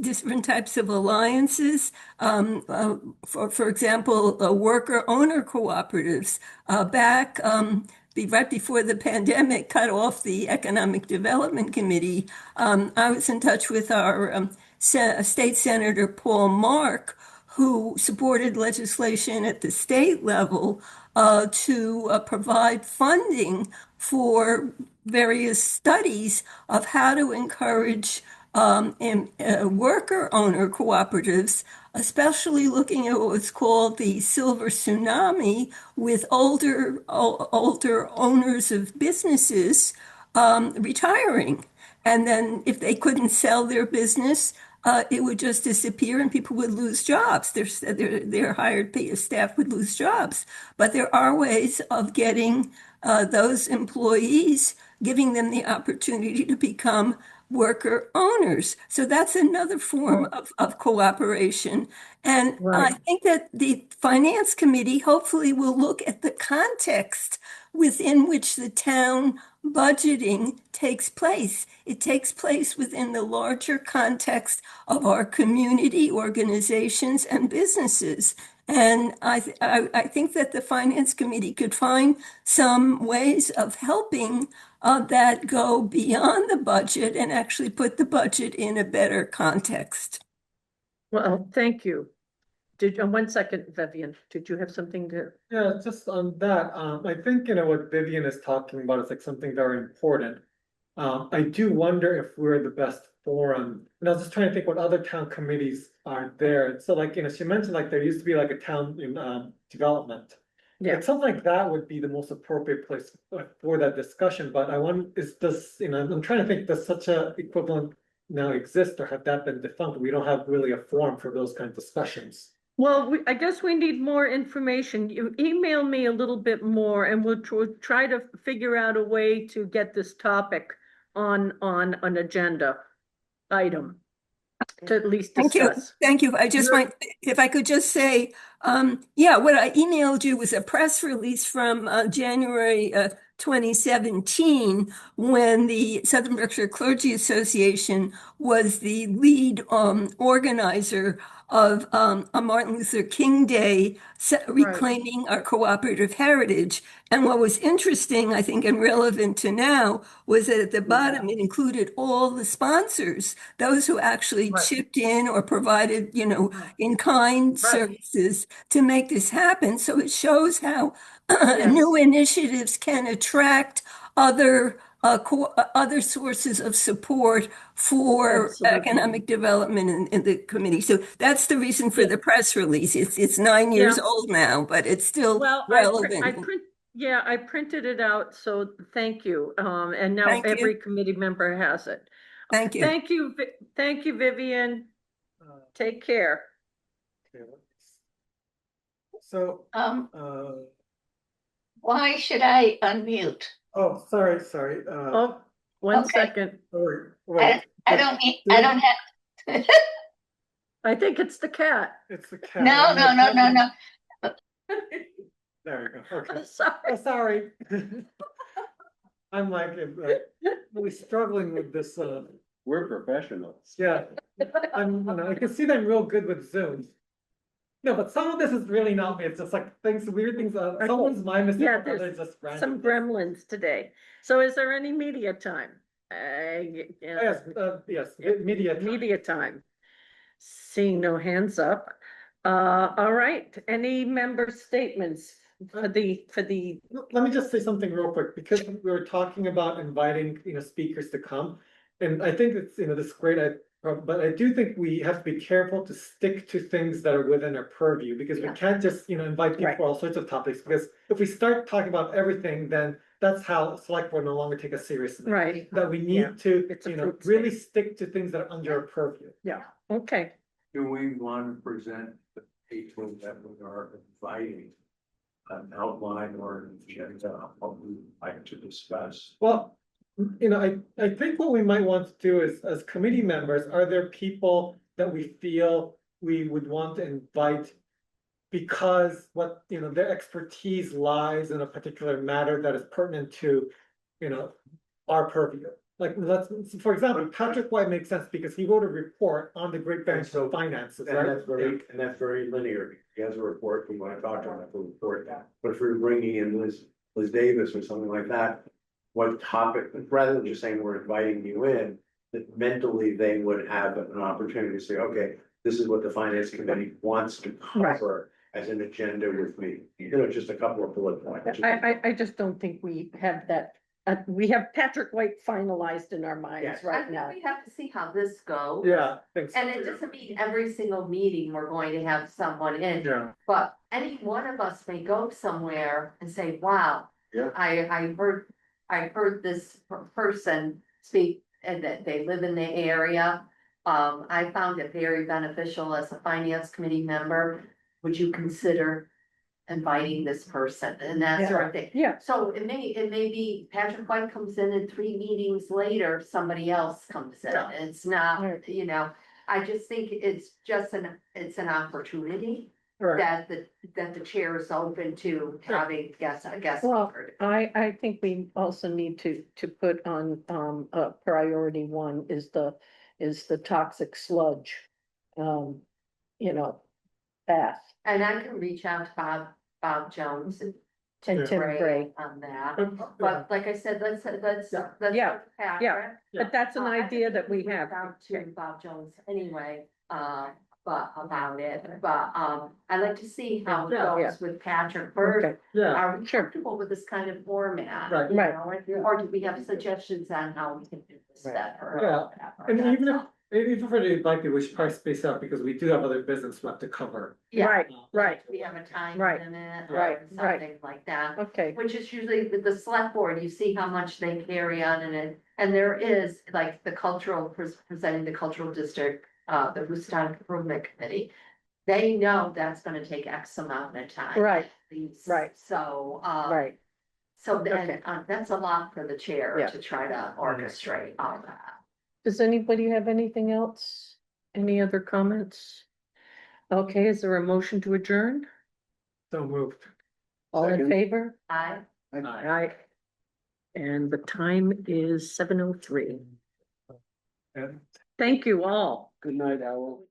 different types of alliances. For example, worker owner cooperatives. Back, right before the pandemic cut off the Economic Development Committee, I was in touch with our, State Senator Paul Mark, who supported legislation at the state level, to, provide funding for various studies of how to encourage, worker owner cooperatives, especially looking at what's called the silver tsunami, with older owners of businesses, retiring. And then if they couldn't sell their business, it would just disappear and people would lose jobs. Their hired staff would lose jobs. But there are ways of getting, those employees, giving them the opportunity to become worker owners. So that's another form of cooperation. And I Right. think that the Finance Committee hopefully will look at the context within which the town budgeting takes place. It takes place within the larger context of our community organizations and businesses. And I think that the Finance Committee could find some ways of helping, that go beyond the budget and actually put the budget in a better context. Well, thank you. One second, Vivian, did you have something to? Yeah, just on that, I think, what Vivian is talking about is like something very important. I do wonder if we're the best forum, and I was just trying to think what other town committees are there. So like, she mentioned like there used to be like a town in, development. Yeah, Like something like that would be the most appropriate place for that discussion, but I want, I'm trying to think, does such a equivalent now exist or have that been defunct? We don't have really a forum for those kind of discussions. well, I guess we need more information. You email me a little bit more and we'll try to figure out a way to get this topic on an agenda item to at least Thank you. discuss. Thank you. I just You're- want, if I could just say, yeah, what I emailed you was a press release from, January, 2017, when the Southern Berkshire Clergy Association was the lead, organizer of, a Martin Luther King Day, Right, reclaiming our cooperative heritage. And what was interesting, I think, and relevant to now, was that at the bottom it included all the sponsors, those who actually right, chipped in or provided, in kind right, services to make this happen. So it shows how yes, new initiatives can attract other, other sources of support for absolutely. economic development in the committee. So that's the reason for Yeah, the press release. It's 9 years yeah. old now, but it's still Well, relevant. yeah, I printed it out, so thank you. And now Thank you. every committee member has it. Thank you. Thank you, thank you, Vivian. Uh, Take care. okay, So, Why should I unmute? oh, sorry, Oh, one Okay. second. I, I don't need, I don't have, I think it's the cat. It's the cat. no, no, no, no, no. There you go, okay. I'm sorry. Oh, sorry. I'm like, really struggling with this, We're professionals. yeah, I can see that I'm real good with Zoom. No, but some of this is really not me, it's just like weird things, someone's my mistake, Yeah, or others there's just random. some gremlins today. So is there any media time? Yes, media time. Media time. Seeing no hands up. All right, any member statements? for the, Let me just say something real quick, because we were talking about inviting, speakers to come. And I think it's, this is great, but I do think we have to be careful to stick to things that are within our purview, because we Yeah. can't just, invite people Right. for all sorts of topics, because if we start talking about everything, then that's how select board no longer take us seriously. right, That we Yeah. need to, It's a you know, fruit really stick to things that are under our purview. okay. Do we want to present the people that we are inviting? An outline or an agenda, what we like to discuss? Well, I think what we might want to do is, as committee members, are there people that we feel we would want to invite? Because their expertise lies in a particular matter that is pertinent to, our purview. Like, for example, Patrick White makes sense because he wrote a report on the Great Barrington so- finances, And right? that's very linear. He has a report, we want to talk to him, we'll report that. But if we're bringing in Liz Davis or something like that, what topic, rather than just saying we're inviting you in, that mentally they would have an opportunity to say, okay, this is what the finance committee wants to cover as an agenda with me. Just a couple of bullet points. I just don't think we have that, we have Patrick White finalized in our minds Yes. I right think now. we have to see how this goes. Yeah, thanks. And it doesn't mean every single meeting we're going to have someone in, Yeah, but any one of us may go somewhere and say, wow. Yeah. I heard this person speak and that they live in the area. I found it very beneficial as a finance committee member. Would you consider inviting this person and that sort of thing? Yeah, So it may be Patrick White comes in and 3 meetings later, somebody else comes in. Yeah. It's not, Right. I just think it's just it's an opportunity right. that the chair is open to having guests. Well, I think we also need to put on, priority one is the toxic sludge. Bath And I can reach out to Bob Jones and Tim Bray. on that. But, But like I said, let's Yeah. Yeah, go to Patrick. Yeah. But that's an I idea think that we can have. reach out to Bob Jones anyway, but about it, but, I'd like to see how it Yeah. goes with Patrick first. Okay, yeah, Are we Sure. comfortable with this kind of format? Right. you Right. know, Or do we have suggestions on how we can do this Right. better? Yeah. Whatever, and that's even if, all. even for the invite people, we should probably space out because we do have other business we have to cover. Yeah, right, right, we have a time Right. limit Right, or right. something like that. okay, Which is usually with the select board, you see how much they carry on in it, and there is like the presenting the cultural district, the Houston Improvement Committee. They know that's gonna take X amount of time. Right, at least. right. So, right, so then, Okay. that's a lot for the chair Yeah. to try to orchestrate all that. does anybody have anything else? Any other comments? Okay, is there a motion to adjourn? So moved. All in Second. favor? I. Aye. And the time is 7:03. And Thank you all. Good night, Owl.